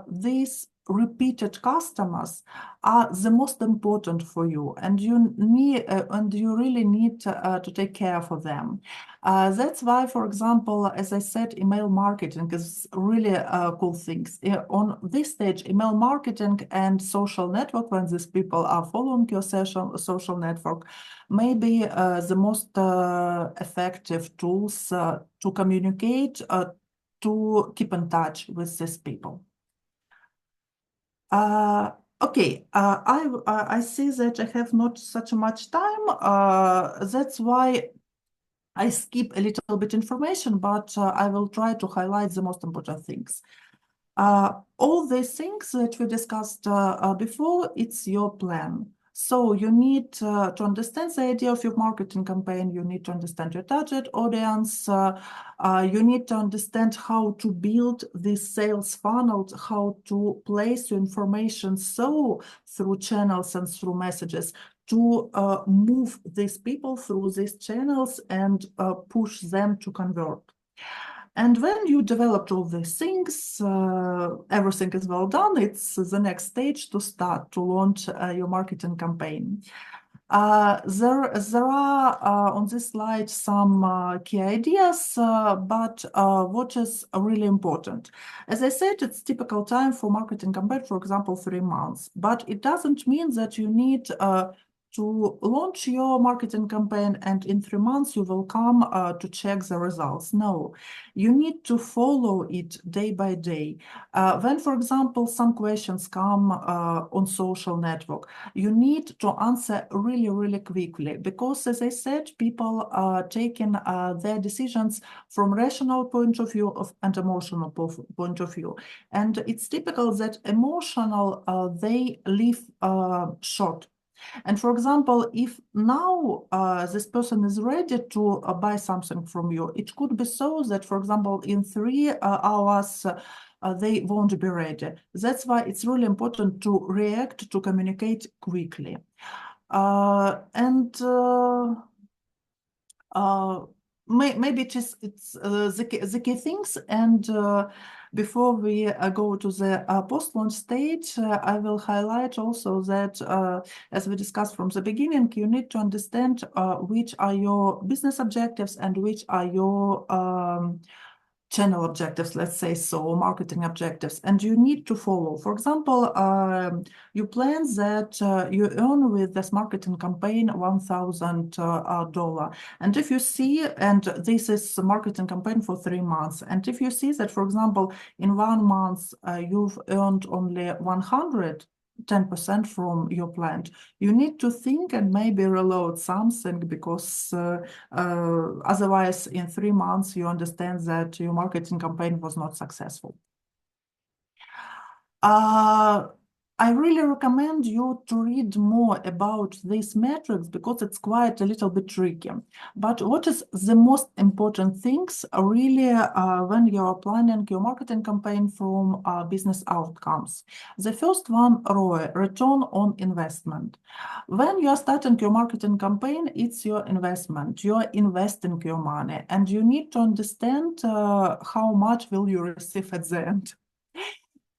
these repeated customers are the most important for you, and you really need to take care for them. That's why, for example, as I said, email marketing is really cool things. On this stage, email marketing and social network, when these people are following your social network, may be the most effective tools to communicate, to keep in touch with these people. Okay, I see that I have not such much time. That's why I skip a little bit information, but I will try to highlight the most important things. All these things that we discussed before, it's your plan. So you need to understand the idea of your marketing campaign. You need to understand your target audience. You need to understand how to build this sales funnel, how to place your information so through channels and through messages to move these people through these channels and push them to convert. And when you developed all these things, everything is well done. It's the next stage to start to launch your marketing campaign. There are on this slide some key ideas, but what is really important? As I said, it's typical time for marketing campaign, for example, 3 months, but it doesn't mean that you need to launch your marketing campaign and in 3 months you will come to check the results. No, you need to follow it day by day. When, for example, some questions come on social network, you need to answer really, really quickly, because as I said, people are taking their decisions from rational point of view and emotional point of view. And it's typical that emotional, they live short. And for example, if now this person is ready to buy something from you, it could be so that, for example, in 3 hours, they won't be ready. That's why it's really important to react, to communicate quickly. Maybe it's the key things. And before we go to the post-launch stage, I will highlight also that, as we discussed from the beginning, you need to understand which are your business objectives and which are your channel objectives, let's say so, marketing objectives, and you need to follow. For example, you plan that you earn with this marketing campaign $1,000, and if you see, and this is a marketing campaign for 3 months, and if you see that, for example, in 1 month you've earned only 10% from your plan, you need to think and maybe reload something, because otherwise in 3 months you understand that your marketing campaign was not successful. I really recommend you to read more about these metrics because it's quite a little bit tricky. But what is the most important things really when you are planning your marketing campaign from business outcomes? The first one, ROI, return on investment. When you are starting your marketing campaign, it's your investment. You are investing your money and you need to understand how much will you receive at the end.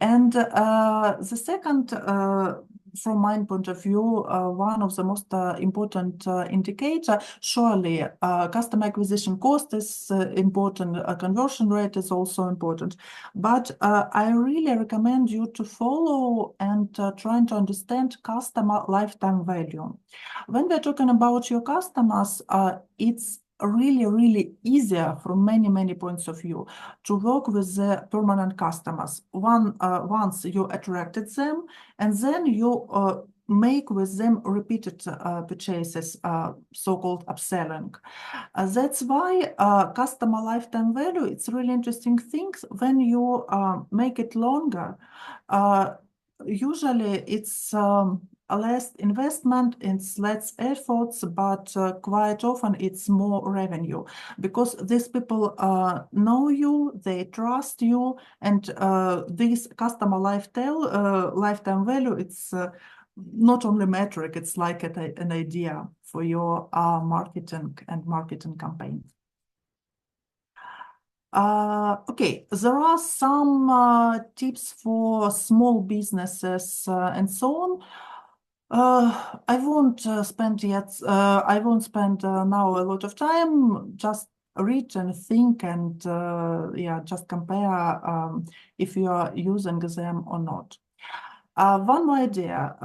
And the second, from my point of view, one of the most important indicator, surely customer acquisition cost is important, conversion rate is also important. But I really recommend you to follow and trying to understand customer lifetime value. When we're talking about your customers, it's really easier from many points of view to work with the permanent customers. Once you attracted them, and then you make with them repeated purchases, so-called upselling. That's why customer lifetime value, it's really interesting things when you make it longer. Usually it's less investment, it's less efforts, but quite often it's more revenue because these people know you, they trust you, and this customer lifetime value, it's not only metric, it's like an idea for your marketing campaign. Okay, there are some tips for small businesses and so on. I won't spend now a lot of time. Just read and think and yeah, just compare if you are using them or not. One more idea.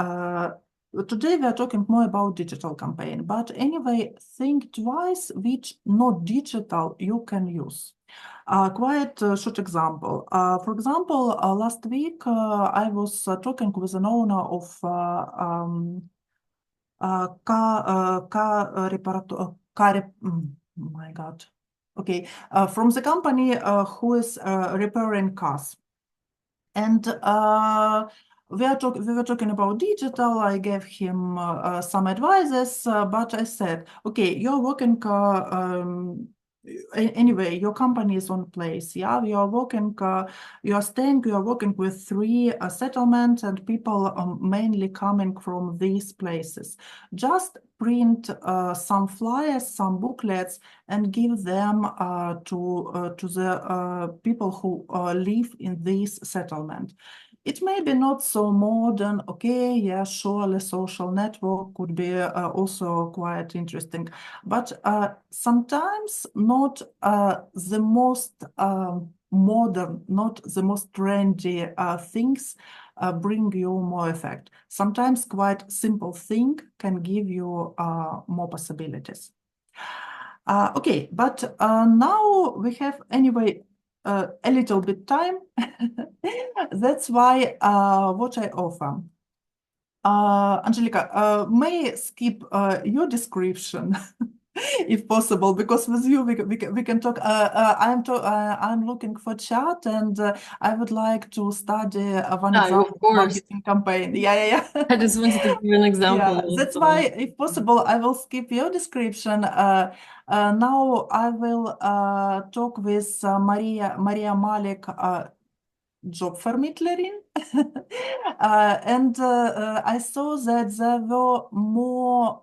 Today we are talking more about digital campaign, but anyway, think twice which not digital you can use. Quite a short example. For example, last week I was talking with an owner of my God. Okay, from the company who is repairing cars. And we were talking about digital. I gave him some advices, but I said, okay, you're working anyway, your company is on place. Yeah, you are working, you are working with 3 settlements and people mainly coming from these places. Just print some flyers, some booklets, and give them to the people who live in this settlement. It may be not so modern, okay, yeah, surely social network could be also quite interesting, but sometimes not the most modern, not the most trendy things bring you more effect. Sometimes quite simple thing can give you more possibilities. Okay, but now we have anyway a little bit time. That's why what I offer. Angelica, may I skip your description if possible, because with you we can talk. I'm looking for chat, and I would like to study one example of course. marketing campaign. Yeah. I just wanted to give you an example. Yeah, that's why, if possible, I will skip your description. Now I will talk with Maria Malik, jobbvermittlerin. And I saw that there were more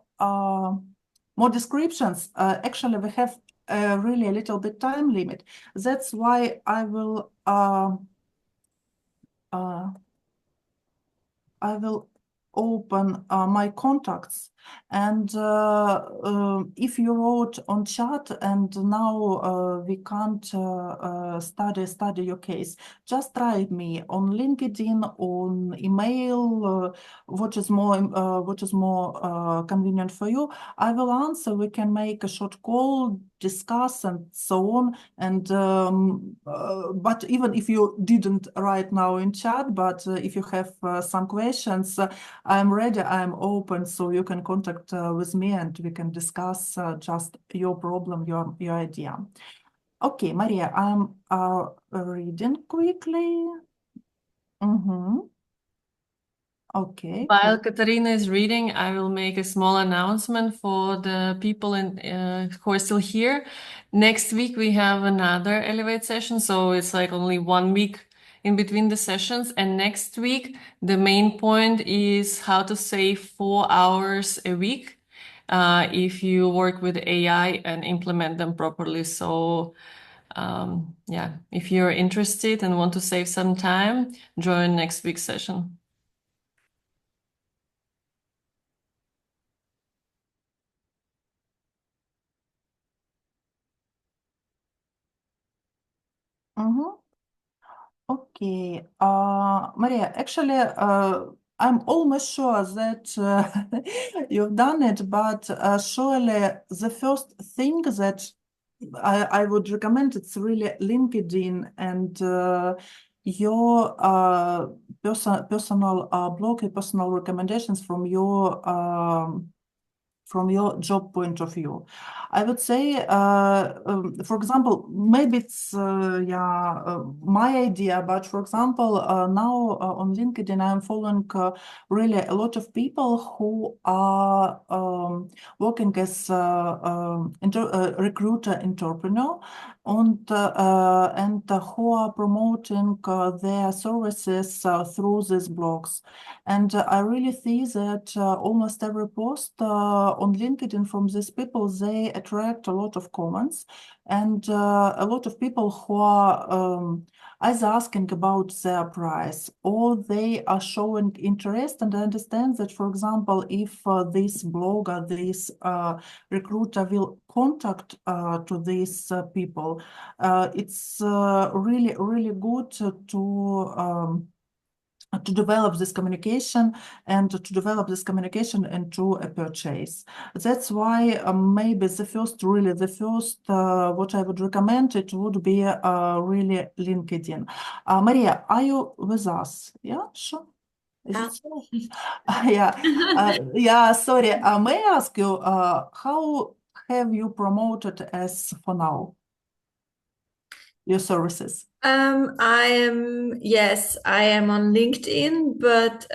descriptions. Actually, we have really a little bit time limit. That's why I will open my contacts, and if you wrote on chat and now we can't study your case, just write me on LinkedIn, on email, what is more convenient for you. I will answer. We can make a short call, discuss, and so on. And but even if you didn't write now in chat, but if you have some questions, I'm ready, I'm open, so you can contact with me and we can discuss just your problem, your idea. Okay, Maria, I'm reading quickly. Okay, While cool. Katerina is reading, I will make a small announcement for the people who are still here. Next week, we have another Elevate session, so it's like only 1 week in between the sessions. And next week, the main point is how to save 4 hours a week if you work with AI and implement them properly. So, yeah, if you're interested and want to save some time, join next week's session. Mm-hmm. Okay, Maria, actually, I'm almost sure that you've done it, but surely the first thing that I would recommend, it's really LinkedIn and your personal blog, your personal recommendations from your job point of view. I would say, for example, maybe it's my idea, but for example, now on LinkedIn, I'm following really a lot of people who are working as recruiter entrepreneur and who are promoting their services through these blogs. And I really see that almost every post on LinkedIn from these people, they attract a lot of comments and a lot of people who are either asking about their price or they are showing interest. And I understand that, for example, if this blogger, this recruiter will contact to these people, it's really, really good to develop this communication and to develop this communication into a purchase. That's why maybe the first what I would recommend, it would be really LinkedIn. Maria, are you with us? Yeah, sure. Is it so? Yeah, sorry. May I ask you, how have you promoted as for now your services? I am on LinkedIn, but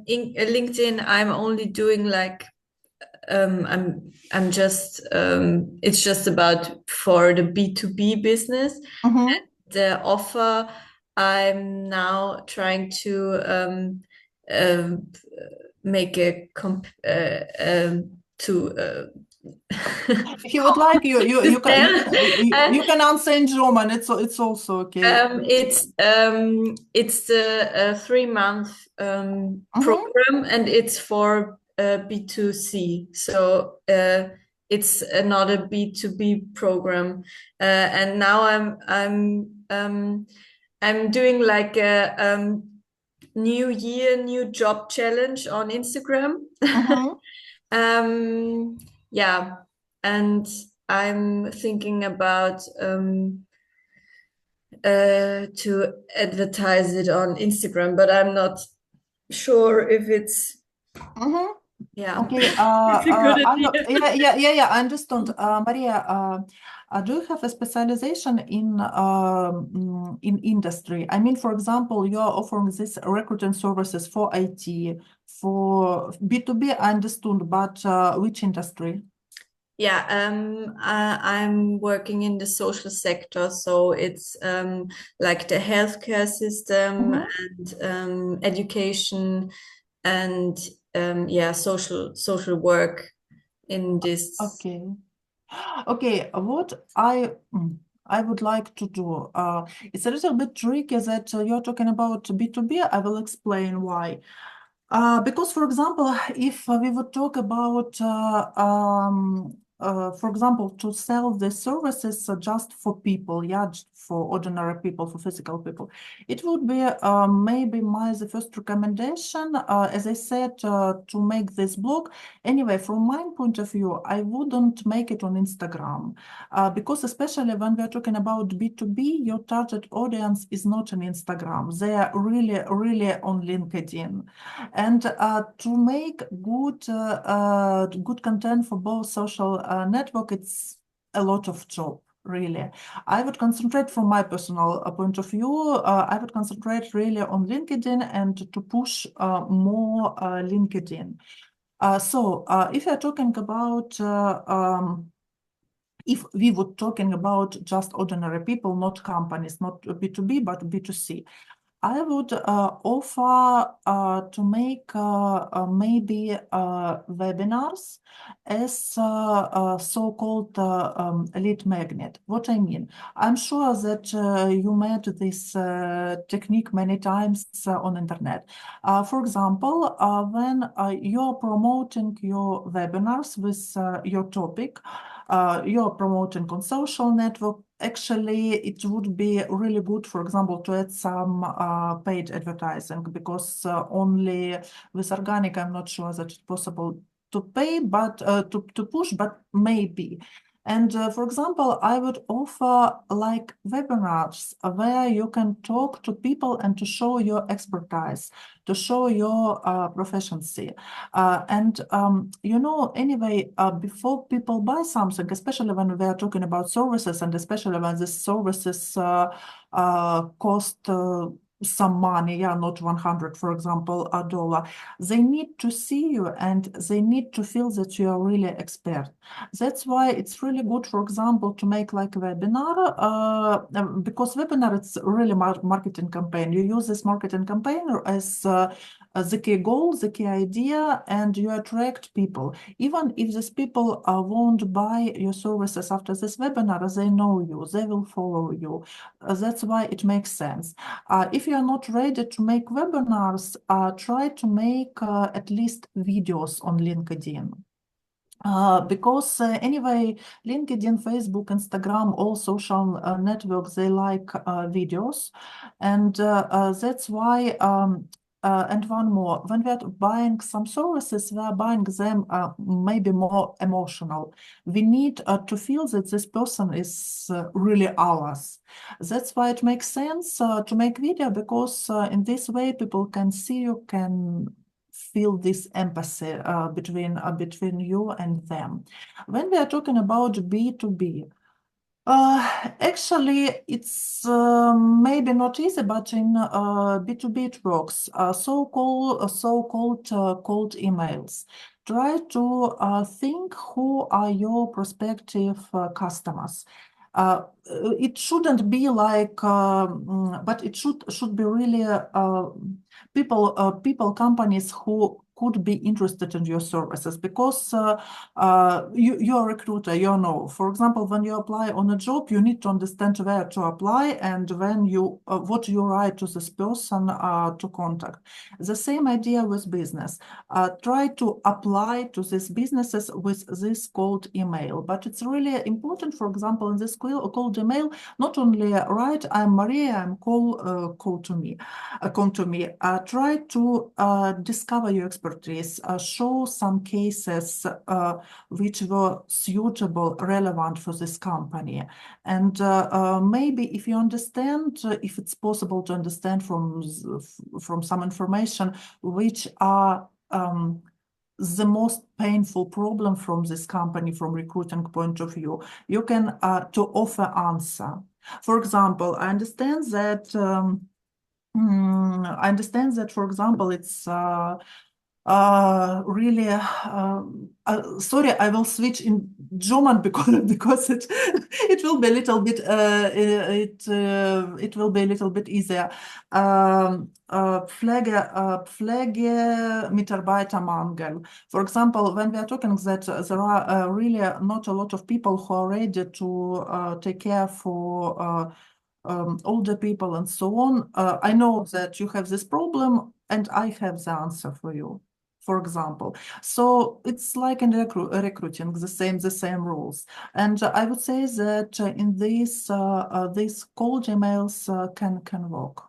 in LinkedIn, I'm only doing like I'm just it's just about for the B2B business. Mm-hmm. The offer, I'm now trying to um, make a comp to If you would like, you can Uh, you can answer in German. It's also okay. it's the 3 month Mm-hmm. program, and it's for B2C. So it's not a B2B program. And now I'm doing like a new year, new job challenge on Instagram. Mm-hmm. Yeah, and I'm thinking about to advertise it on Instagram, but I'm not sure if it's Mm-hmm. yeah. Okay. It's a good idea. Yeah. I understand. Maria, do you have a specialization in industry? I mean, for example, you are offering this recruiting services for IT, for B2B, I understood, but which industry? Yeah, I'm working in the social sector, so it's like the healthcare system Mm-hmm. and education and yeah, social work in this. Okay. Okay, what I would like to do, it's a little bit tricky that you're talking about B2B. I will explain why. Because, for example, if we would talk about, for example, to sell the services just for people, yeah, just for ordinary people, for physical people, it would be maybe the first recommendation, as I said, to make this blog. Anyway, from my point of view, I wouldn't make it on Instagram because especially when we're talking about B2B, your target audience is not on Instagram. They are really, really on LinkedIn. And to make good content for both social network, it's a lot of job. really. I would concentrate from my personal point of view, I would concentrate really on LinkedIn and to push more LinkedIn. So if you're talking about if we were talking about just ordinary people, not companies, not B2B, but B2C, I would offer to make maybe webinars as so-called lead magnet. What I mean, I'm sure that you met this technique many times on internet. For example, when you're promoting your webinars with your topic, you're promoting on social network. Actually, it would be really good, for example, to add some paid advertising, because only with organic, I'm not sure that it's possible to pay, but to push, but maybe. And for example, I would offer like webinars where you can talk to people and to show your expertise, to show your proficiency. And you know, anyway, before people buy something, especially when we are talking about services, and especially when the services cost some money, yeah, not 100, for example, a dollar, they need to see you and they need to feel that you are really expert. That's why it's really good, for example, to make like a webinar, because webinar, it's really marketing campaign. You use this marketing campaign as the key goal, the key idea, and you attract people. Even if these people won't buy your services after this webinar, they know you, they will follow you. That's why it makes sense. If you are not ready to make webinars, try to make at least videos on LinkedIn. Because anyway, LinkedIn, Facebook, Instagram, all social networks, they like videos. And that's why, and one more, when we're buying some services, we are buying them maybe more emotional. We need to feel that this person is really ours. That's why it makes sense to make video, because in this way people can see you, can feel this empathy between you and them. When we are talking about B2B, actually, it's maybe not easy, but in B2B it works. So-called cold emails. Try to think who are your prospective customers. It shouldn't be like, but it should be really people, companies who could be interested in your services, because you're a recruiter, you know. For example, when you apply on a job, you need to understand where to apply and when you what you write to this person to contact. The same idea with business. Try to apply to these businesses with this cold email. But it's really important, for example, in this cold email, not only write, I'm Maria, I'm call to me. Come to me. Try to discover your expertise, show some cases which were suitable, relevant for this company. And maybe if you understand, if it's possible to understand from some information, which are the most painful problem from this company, from recruiting point of view, you can to offer answer. For example, I understand that for example, it's really sorry, I will switch in German because it will be a little bit it will be a little bit easier. Pflegemitarbeitermangel. For example, when we are talking that there are really not a lot of people who are ready to take care for older people and so on. I know that you have this problem and I have the answer for you, for example. So it's like in recruiting, the same rules. And I would say that in these cold emails can work.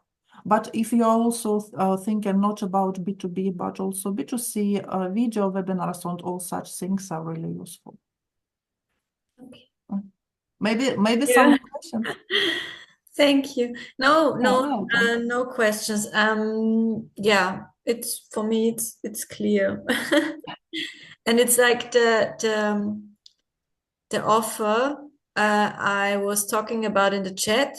But if you're also thinking not about B2B, but also B2C, video webinars and all such things are really useful. Okay. Maybe some questions. Thank you. No questions. Yeah, it's for me. It's clear, and it's like the offer I was talking about in the chat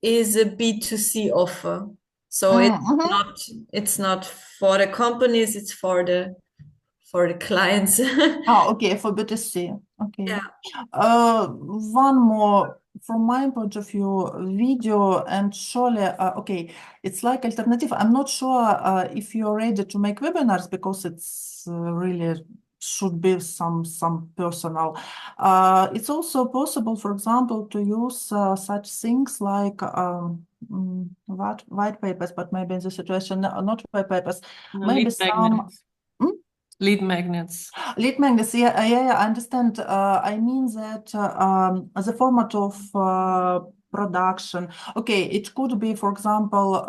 is a B2C offer. So Mm-hmm. it's not for the companies, it's for the clients. Oh, okay, for B2C. Okay. Yeah. One more from my point of view, video and surely, okay, it's like alternative. I'm not sure if you're ready to make webinars because it's really should be some personal. It's also possible, for example, to use such things like what white papers, but maybe in the situation, not white papers, maybe Lead some. magnets. Lead magnets. Lead magnets, yeah, I understand. I mean that the format of production. Okay, it could be, for example,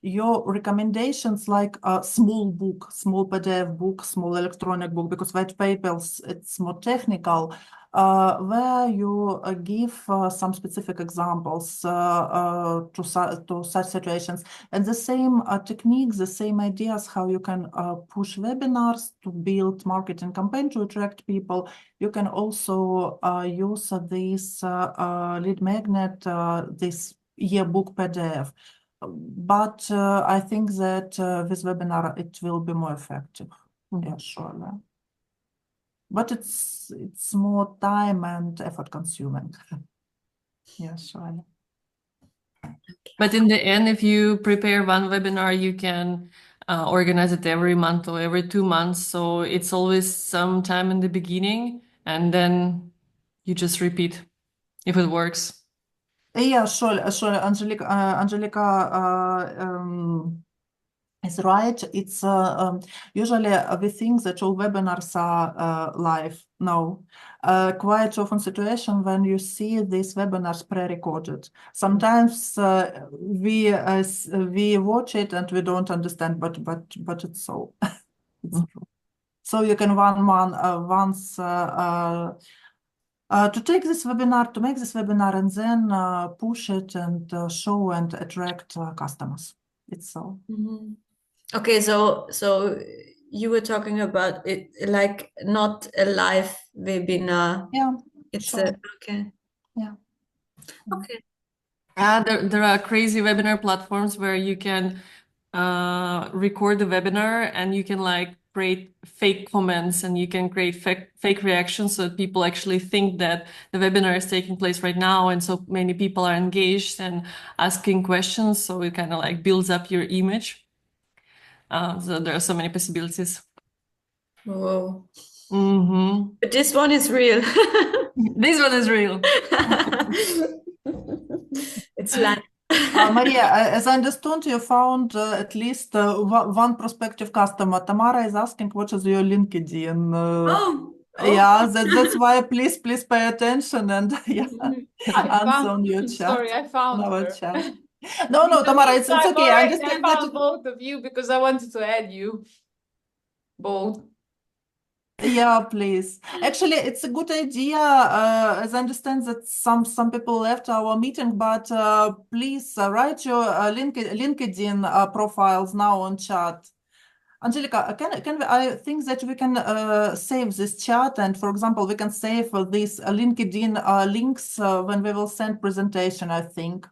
your recommendations like a small book, small PDF book, small electronic book, because white papers, it's more technical, where you give some specific examples to such situations. And the same techniques, the same ideas, how you can push webinars to build marketing campaign to attract people. You can also use this lead magnet, this yearbook PDF. But I think that with webinar, it will be more effective. Yeah, surely. But it's more time and effort consuming. Yeah, surely. But in the end, if you prepare one webinar, you can organize it every month or every 2 months. So it's always some time in the beginning, and then you just repeat if it works. Yeah, sure, Angelica, is right. It's usually we think that all webinars are live. No, quite often situation when you see these webinars pre-recorded. Sometimes we watch it and we don't understand, but it's so. It's true. So you can once to take this webinar, to make this webinar, and then push it and show and attract customers. It's so. Mhm. Okay, so you were talking about it like not a live webinar. Yeah, It's sure. okay. Yeah. Okay. There are crazy webinar platforms where you can record the webinar and you can like create fake comments and you can create fake reactions so that people actually think that the webinar is taking place right now, and so many people are engaged and asking questions, so it kind of like builds up your image. So there are so many possibilities. Whoa. Mm-hmm. But this one is real. This one is real. It's like Maria, as I understood, you found at least one prospective customer. Tamara is asking, what is your LinkedIn? oh, Yeah, that's why please pay attention and yeah, answer on your chat. Sorry, I found On our her. chat. No, Tamara, it's okay. I understand I that. found both of you because I wanted to add you both. Yeah, please. Actually, it's a good idea. As I understand that some people left our meeting, but please write your LinkedIn profiles now on chat. Angelica, can we, I think that we can save this chat, and for example, we can save these LinkedIn links when we will send presentation, I think.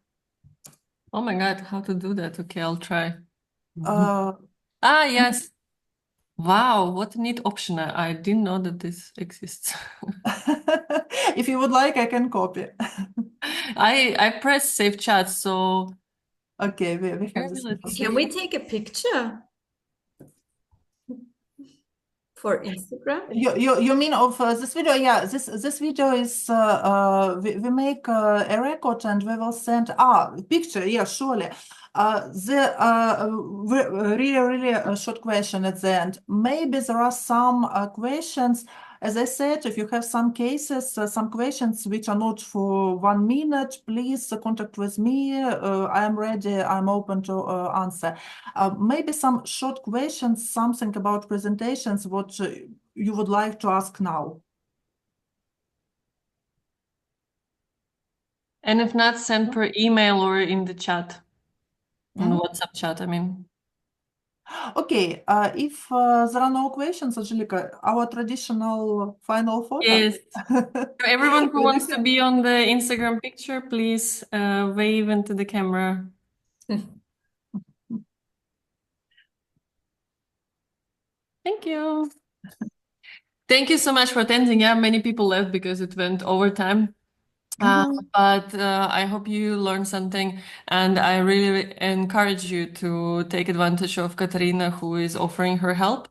Oh my God, how to do that? Okay, I'll try. Uh, Yes. Wow, what a neat option. I didn't know that this exists. if you would like, I can copy. I pressed save chat, so Okay, we have this let's can information. we take a picture for Instagram? You mean of this video? Yeah, this video is we make a record and we will send picture. Yeah, surely. The really short question at the end. Maybe there are some questions. As I said, if you have some cases, some questions which are not for 1 minute, please contact with me. I am ready. I'm open to answer. Maybe some short questions, something about presentations, what you would like to ask now. And if not, send per email or in the chat, in the Mhm. WhatsApp chat, I mean. Okay, if there are no questions, Angelica, our traditional final photo. Yes. Everyone who With wants the to be on the Instagram picture, please wave into the camera. Thank you. Thank you so much for attending. Yeah, many people left because it went overtime. But I hope you learned something, and I really encourage you to take advantage of Katerina, who is offering her help,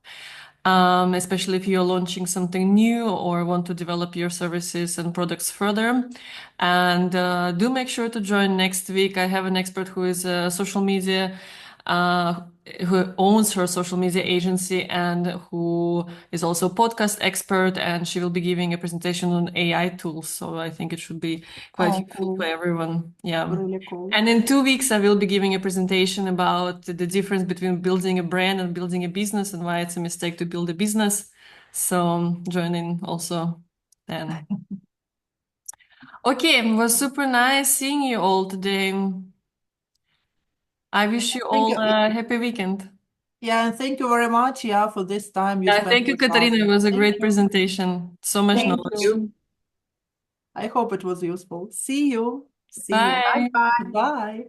especially if you're launching something new or want to develop your services and products further. And do make sure to join next week. I have an expert who is a social media uh, who owns her social media agency and who is also a podcast expert, and she will be giving a presentation on AI tools. So I think it should be quite useful cool. to everyone. Yeah. Really cool. And in 2 weeks, I will be giving a presentation about the difference between building a brand and building a business and why it's a mistake to build a business. So join in also then. Okay, it was super nice seeing you all today. I wish you Thank all you. a happy weekend. Yeah, and thank you very much, yeah, for this time you Yeah, spent thank you, with us. Katerina. It was a Thank great you. presentation. So much Thank knowledge. you. I hope it was useful. See you. See you. Bye. Bye. Bye.